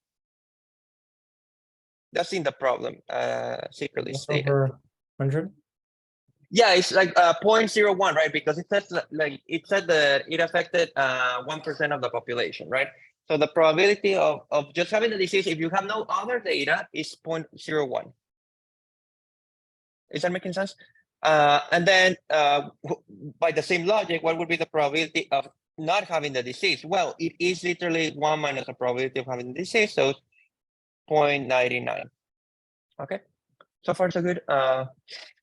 That's in the problem secretly stated. Over 100. Yeah, it's like 0.01, right? Because it says like it said that it affected 1% of the population, right? So the probability of just having the disease, if you have no other data, is 0.01. Is that making sense? And then by the same logic, what would be the probability of not having the disease? Well, it is literally 1 minus the probability of having the disease, so 0.99. Okay, so far so good.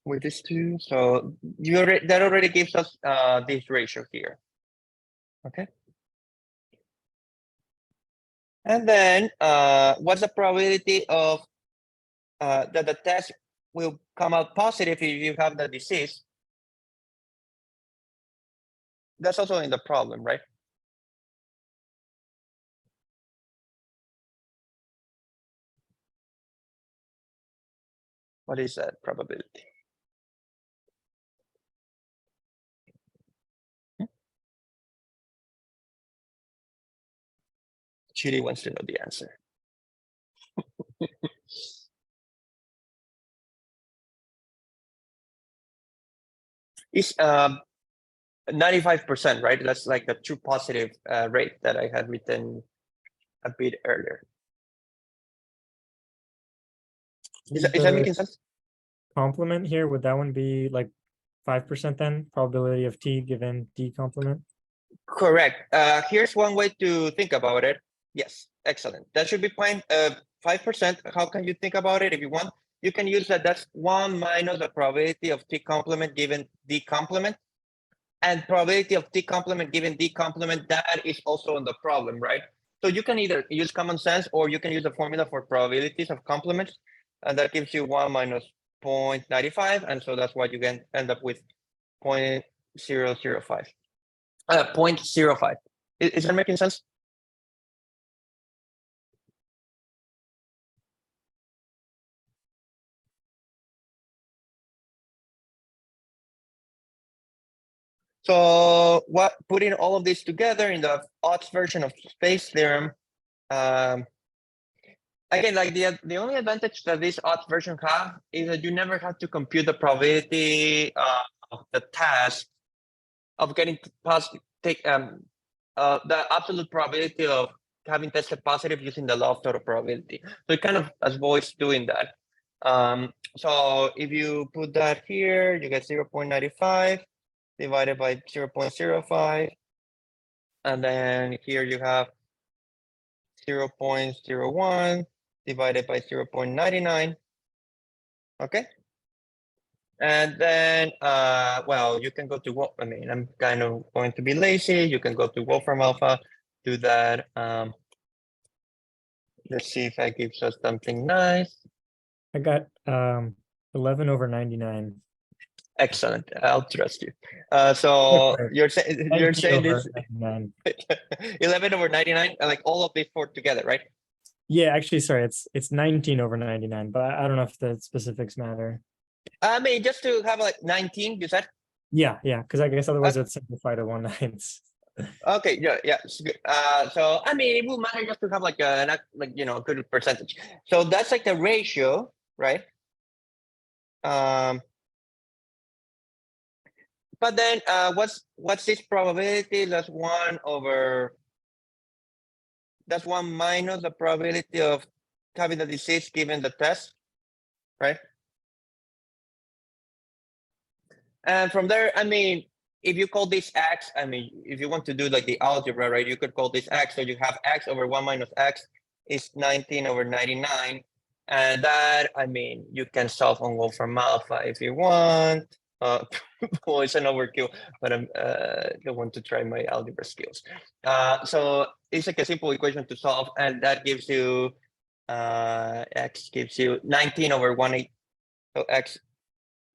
With these two, so that already gives us this ratio here. Okay. And then what's the probability of that the test will come out positive if you have the disease? That's also in the problem, right? What is that probability? Chidi wants to know the answer. It's 95%, right? That's like the true positive rate that I had written a bit earlier. Is that making sense? Complement here, would that one be like 5% then? Probability of T given D complement? Correct. Here's one way to think about it. Yes, excellent. That should be fine. 5%. How can you think about it if you want? You can use that. That's 1 minus the probability of T complement given D complement. And probability of T complement given D complement, that is also in the problem, right? So you can either use common sense or you can use the formula for probabilities of complements. And that gives you 1 minus 0.95. And so that's why you can end up with 0.005. 0.05. Is that making sense? So putting all of this together in the odds version of space theorem, again, like the only advantage that this odds version have is that you never have to compute the probability of the task of getting positive, the absolute probability of having tested positive using the law of total probability. So it kind of avoids doing that. So if you put that here, you get 0.95 divided by 0.05. And then here you have 0.01 divided by 0.99. Okay. And then, well, you can go to, I mean, I'm kind of going to be lazy. You can go to Wolfram Alpha, do that. Let's see if I gives us something nice. I got 11/99. Excellent. I'll trust you. So Okay. you're saying 19 this over 99. 11/99, like all of these four together, right? Yeah, actually, sorry, it's 19/99, but I don't know if the specifics matter. I mean, just to have like 19, you said? Yeah, because I guess otherwise it's simplified to 1/9. Okay, yeah, it's good. So I mean, it will matter just to have like a good percentage. So that's like the ratio, right? But then what's this probability? That's 1 minus the probability of having the disease given the test, right? And from there, I mean, if you call this x, I mean, if you want to do like the algebra, right, you could call this x. So you have x over 1 minus x is 19/99. And that, I mean, you can solve on Wolfram Alpha if you want. Well, it's an overkill, but I don't want to try my algebra skills. So it's like a simple equation to solve, and that gives you x gives you 19/1/8. So x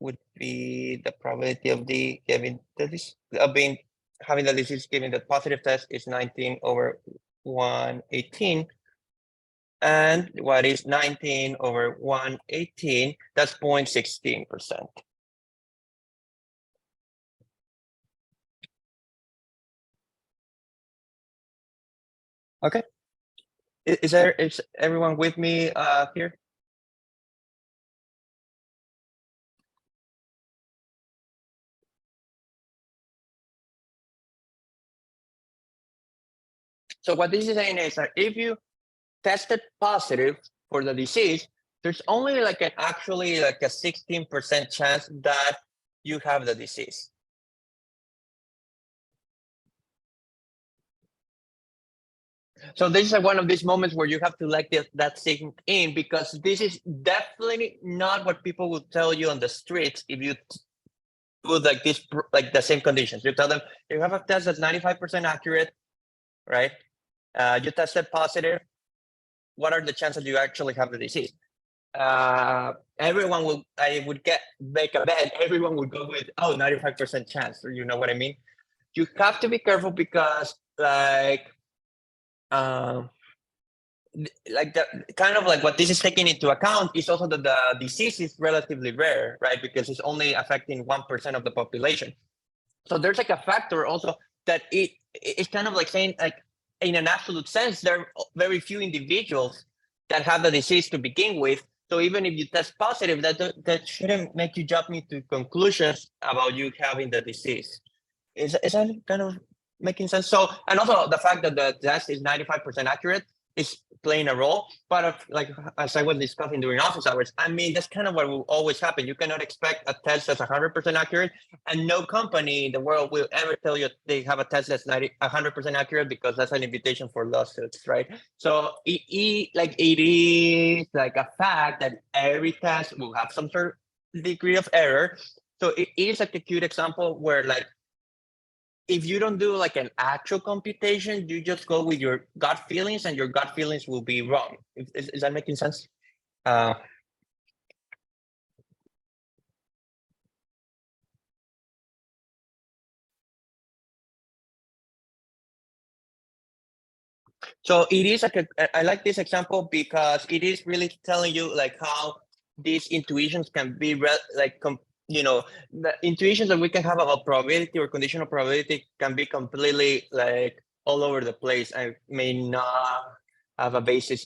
would be the probability of the having the disease given the positive test is 19/118. And what is 19/118? That's 0.16%. Okay. Is everyone with me here? So what this is saying is that if you tested positive for the disease, there's only like actually like a 16% chance that you have the disease. So this is one of these moments where you have to let that sink in, because this is definitely not what people will tell you on the streets if you put like this, like the same conditions. You tell them you have a test that's 95% accurate, right? You tested positive. What are the chances you actually have the disease? Everyone will, make a bet. Everyone would go with, 95% chance. You know what I mean? You have to be careful because like the kind of like what this is taking into account is also that the disease is relatively rare, right? Because it's only affecting 1% of the population. So there's like a factor also that it's kind of like saying, like, in an absolute sense, there are very few individuals that have the disease to begin with. So even if you test positive, that shouldn't make you jump into conclusions about you having the disease. Is that kind of making sense? So, and also the fact that the test is 95% accurate is playing a role. But like, as I was discussing during office hours, I mean, that's kind of what will always happen. You cannot expect a test that's 100% accurate, and no company in the world will ever tell you they have a test that's 100% accurate, because that's an invitation for lawsuits, right? So it is like a fact that every test will have some sort of degree of error. So it is like a cute example where, like, if you don't do like an actual computation, you just go with your gut feelings, and your gut feelings will be wrong. Is that making sense? So it is like I like this example because it is really telling you like how these intuitions can be the intuitions that we can have about probability or conditional probability can be completely like all over the place and may not have a basis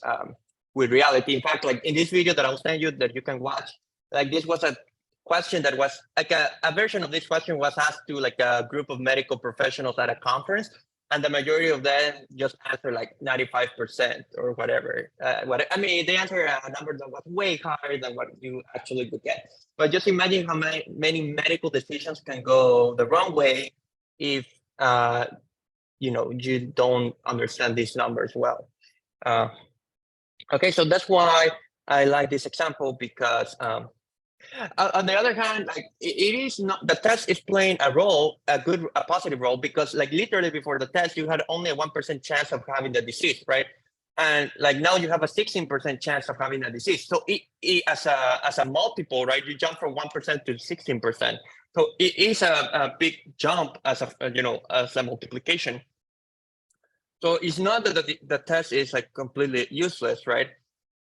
with reality. In fact, like in this video that I'll send you that you can watch, like this was a question that was like a version of this question was asked to like a group of medical professionals at a conference, and the majority of them just answer like 95% or whatever. I mean, they answer a number that was way higher than what you actually would get. But just imagine how many medical decisions can go the wrong way if you don't understand these numbers well. Okay, so that's why I like this example because on the other hand, like it is not the test is playing a role, a positive role, because like literally before the test you had only a 1% chance of having the disease, right? And like now you have a 16% chance of having a disease. So it as a multiple, right? You jump from 1% to 16%. So it is a big jump as a multiplication. So it's not that the test is like completely useless, right?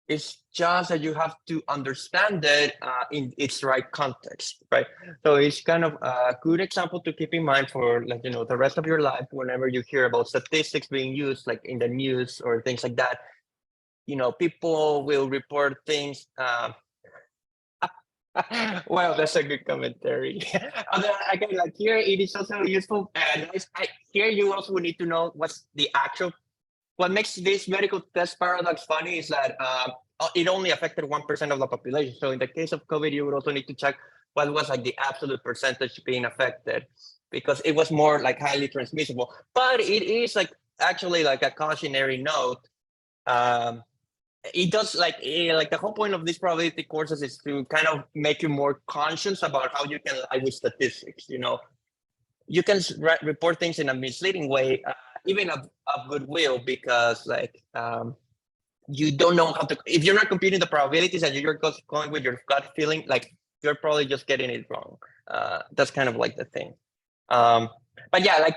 It's just that you have to understand it in its right context, right? So it's kind of a good example to keep in mind for like, the rest of your life, whenever you hear about statistics being used like in the news or things like that, people will report things. Well, that's a good commentary. Again, like here, it is also useful. And here you also need to know what's the actual. What makes this medical test paradox funny is that it only affected 1% of the population. So in the case of COVID, you would also need to check what was like the absolute percentage being affected, because it was more like highly transmissible. But it is like actually like a cautionary note. It does like the whole point of these probability courses is to kind of make you more conscious about how you can lie with statistics. You can report things in a misleading way, even of goodwill, because like you don't know how to. If you're not computing the probabilities and you're just going with your gut feeling, like you're probably just getting it wrong. That's kind of like the thing. But yeah,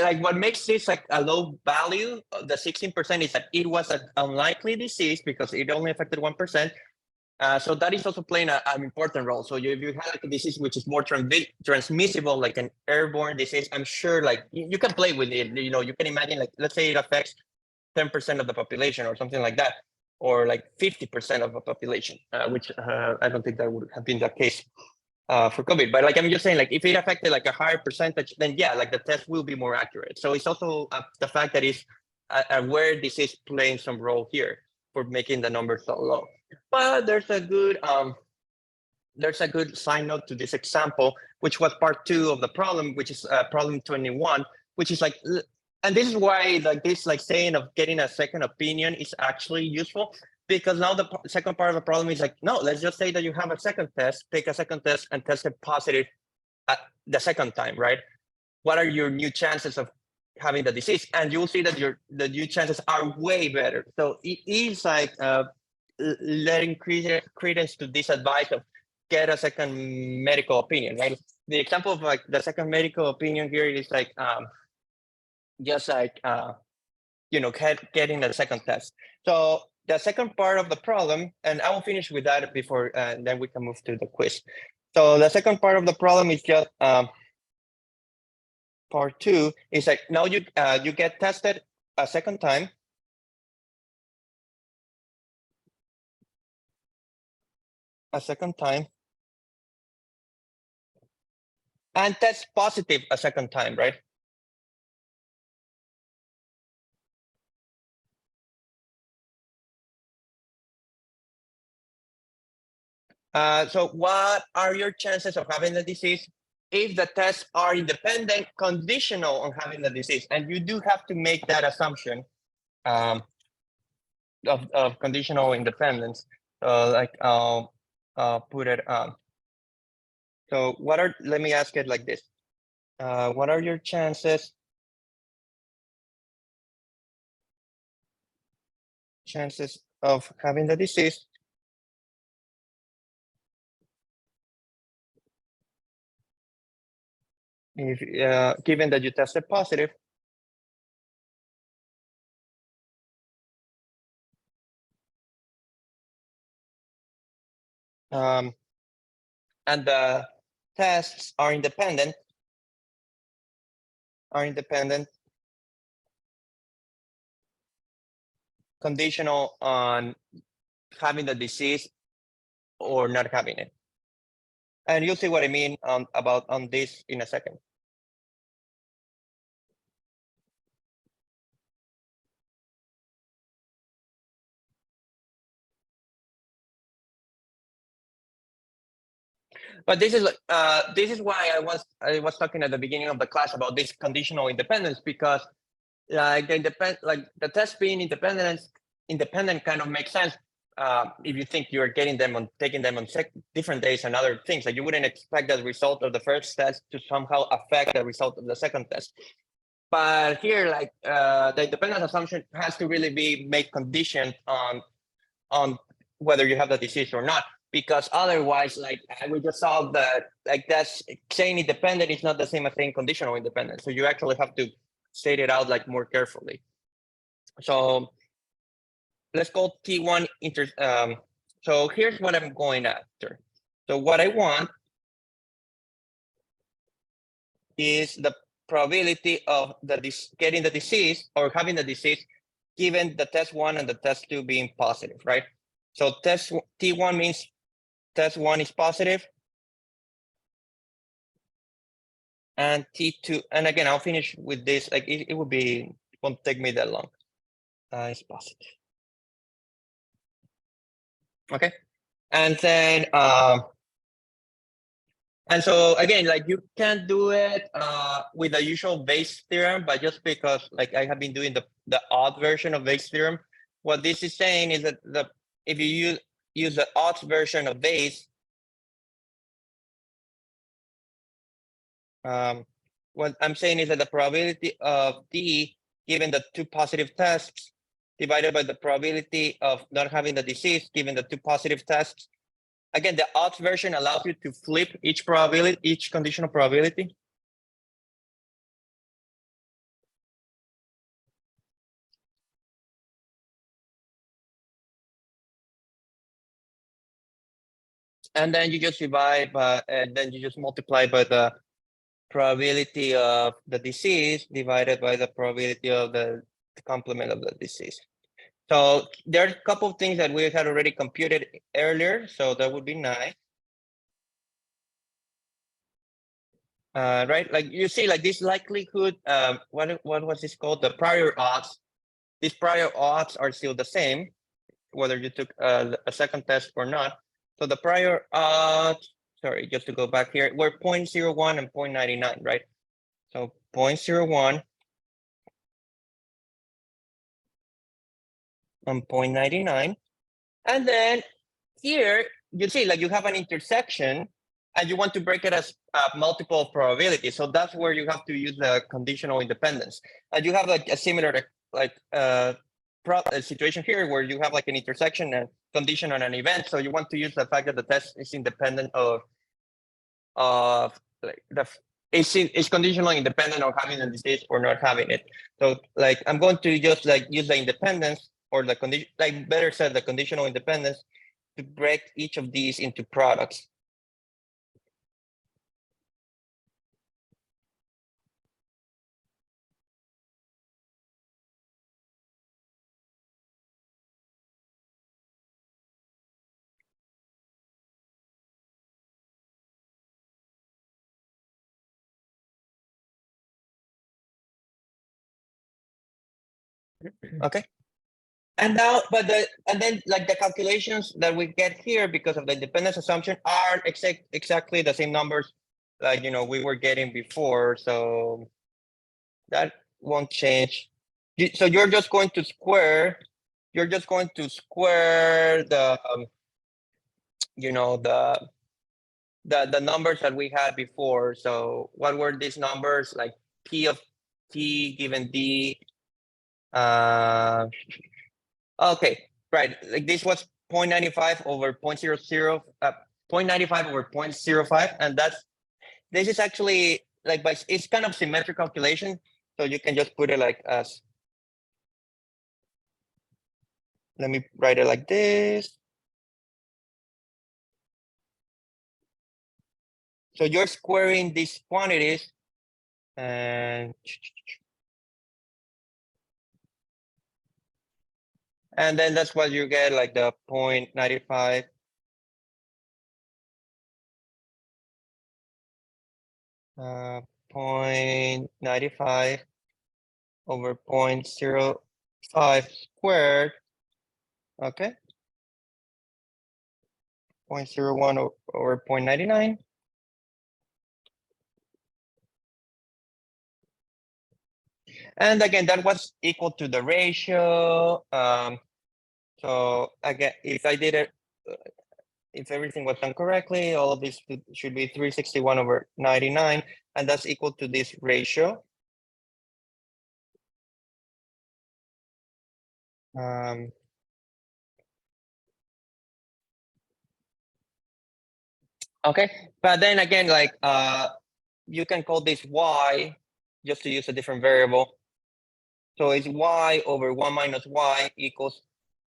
like what makes this like a low value, the 16% is that it was an unlikely disease because it only affected 1%. So that is also playing an important role. So if you have like a disease which is more transmissible, like an airborne disease, I'm sure like you can play with it. You can imagine like, let's say it affects 10% of the population or something like that, or like 50% of the population, which I don't think that would have been the case for COVID. But like I'm just saying, like if it affected like a higher percentage, then yeah, like the test will be more accurate. So it's also the fact that it's where disease playing some role here for making the numbers so low. But there's a good side note to this example, which was part 2 of the problem, which is problem 21, which is like, and this is why like this like saying of getting a second opinion is actually useful, because now the second part of the problem is like, no, let's just say that you have a second test, take a second test and test it positive at the second time, right? What are your new chances of having the disease? And you'll see that the new chances are way better. So it is like letting credence to this advice of get a second medical opinion, right? The example of like the second medical opinion here is like just like getting a second test. So the second part of the problem, and I will finish with that before then we can move to the quiz. So the second part of the problem is just part 2 is like now you get tested a second time. And test positive a second time, right? So what are your chances of having the disease if the tests are independent, conditional on having the disease? And you do have to make that assumption of conditional independence. Like I'll put it on. So let me ask it like this. What are your chances of having the disease if given that you tested positive and the tests are independent, conditional on having the disease or not having it. And you'll see what I mean about this in a second. But this is why I was talking at the beginning of the class about this conditional independence, because like the test being independent kind of makes sense if you think you're taking them on different days and other things. Like you wouldn't expect the result of the first test to somehow affect the result of the second test. But here, like the independence assumption has to really be made conditioned on whether you have the disease or not, because otherwise, like we just saw that, like that's saying independent is not the same as saying conditional independent. So you actually have to state it out like more carefully. So let's go T1 so here's what I'm going after. So what I want is the probability of getting the disease or having the disease given the test 1 and the test 2 being positive, right? So T1 means test 1 is positive, and T2, and again, I'll finish with this, like it won't take me that long. It's positive. Okay, and then and so again, like you can't do it with the usual Bayes theorem, but just because like I have been doing the odd version of Bayes theorem, what this is saying is that if you use the odd version of Bayes, what I'm saying is that the probability of D given the 2 positive tests divided by the probability of not having the disease given the 2 positive tests. Again, the odds version allows you to flip each conditional probability. And then you just divide by, and then you just multiply by the probability of the disease divided by the probability of the complement of the disease. So there are a couple of things that we had already computed earlier, so that would be nice. Right, like you see, like this likelihood, what was this called? The prior odds. These prior odds are still the same, whether you took a second test or not. So the prior odds, sorry, just to go back here, were 0.01 and 0.99, right? So 0.01 and 0.99. And then here, you see, like you have an intersection and you want to break it as multiple probabilities. So that's where you have to use the conditional independence. And you have like a similar situation here where you have like an intersection and condition on an event. So you want to use the fact that the test is independent of like it's conditionally independent of having a disease or not having it. So like I'm going to just like use the independence or the condition, like better said, the conditional independence to break each of these into products. Okay. And now, and then like the calculations that we get here because of the independence assumption are exactly the same numbers like we were getting before, so that won't change. So you're just going to square the the numbers that we had before. So what were these numbers? Like P of T given D. Okay, right. Like this was 0.95 over 0.00, 0.95 over 0.05, and this is actually like it's kind of symmetric calculation. So you can just put it like as. Let me write it like this. So you're squaring these quantities and then that's what you get, like the 0.95. Uh, 0.95 over 0.05 squared. Okay. 0.01 over 0.99. And again, that was equal to the ratio. So again, if I did it, if everything was done correctly, all of this should be 361 over 99, and that's equal to this ratio. Okay, but then again, like you can call this y just to use a different variable. So it's y over 1 minus y equals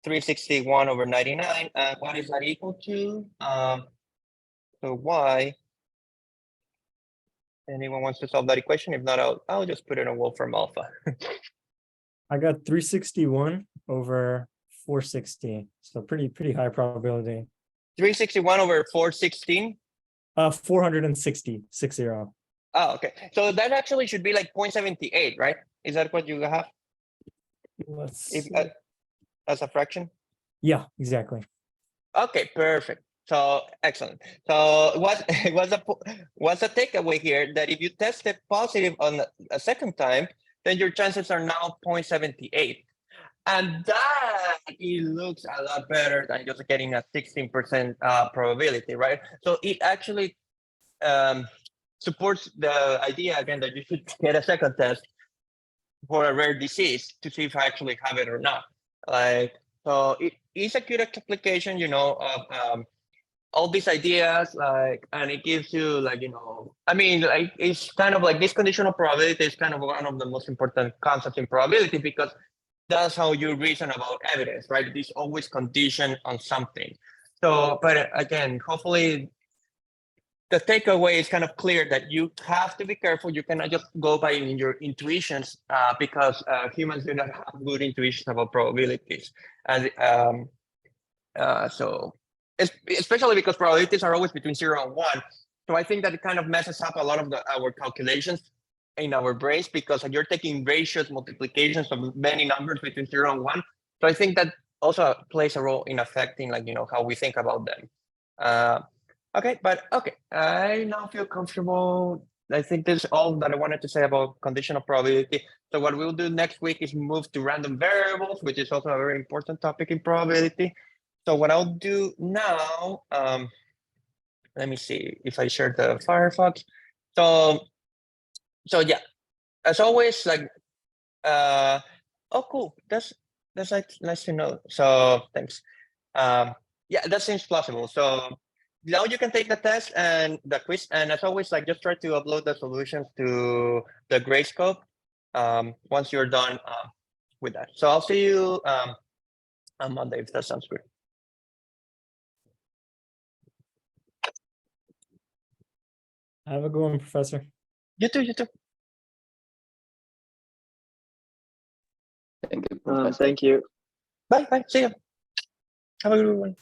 361 over 99. And what is that equal to? So y. Anyone wants to solve that equation? If not, I'll just put in a Wolfram alpha. I got 361 over 460. So pretty high probability. 361 over 416. 460, 60. Oh, okay. So that actually should be like 0.78, right? Is that what you have? Let's If, see. as a fraction? Yeah, exactly. Okay, perfect. So excellent. So what's the takeaway here? That if you test it positive on a second time, then your chances are now 0.78. And that it looks a lot better than just getting a 16% probability, right? So it actually supports the idea again that you should get a second test for a rare disease to see if I actually have it or not. Like, so it is a good application, you know, of all these ideas, like, and it gives you, like, you know, I mean, like, it's kind of like this conditional probability is kind of one of the most important concepts in probability, because that's how you reason about evidence, right? It's always conditioned on something. So, but again, hopefully the takeaway is kind of clear that you have to be careful. You cannot just go by your intuitions because humans do not have good intuitions about probabilities. And so, especially because probabilities are always between 0 and 1. So I think that it kind of messes up a lot of our calculations in our brains, because you're taking ratios, multiplications of many numbers between 0 and 1. So I think that also plays a role in affecting, like, you know, how we think about them. Okay, but okay, I now feel comfortable. I think this is all that I wanted to say about conditional probability. So what we'll do next week is move to random variables, which is also a very important topic in probability. So what I'll do now, let me see if I share the Firefox. So yeah, as always, like, oh, cool. That's like nice to know. So thanks. Yeah, that seems plausible. So now you can take the test and the quiz, and as always, like, just try to upload the solutions to the Grayscope once you're done with that. So I'll see you on Monday, if that sounds good. Have a good one, Professor. You too, you too. Thank you, Professor. Thank you. Bye, bye. See you. Have a good one.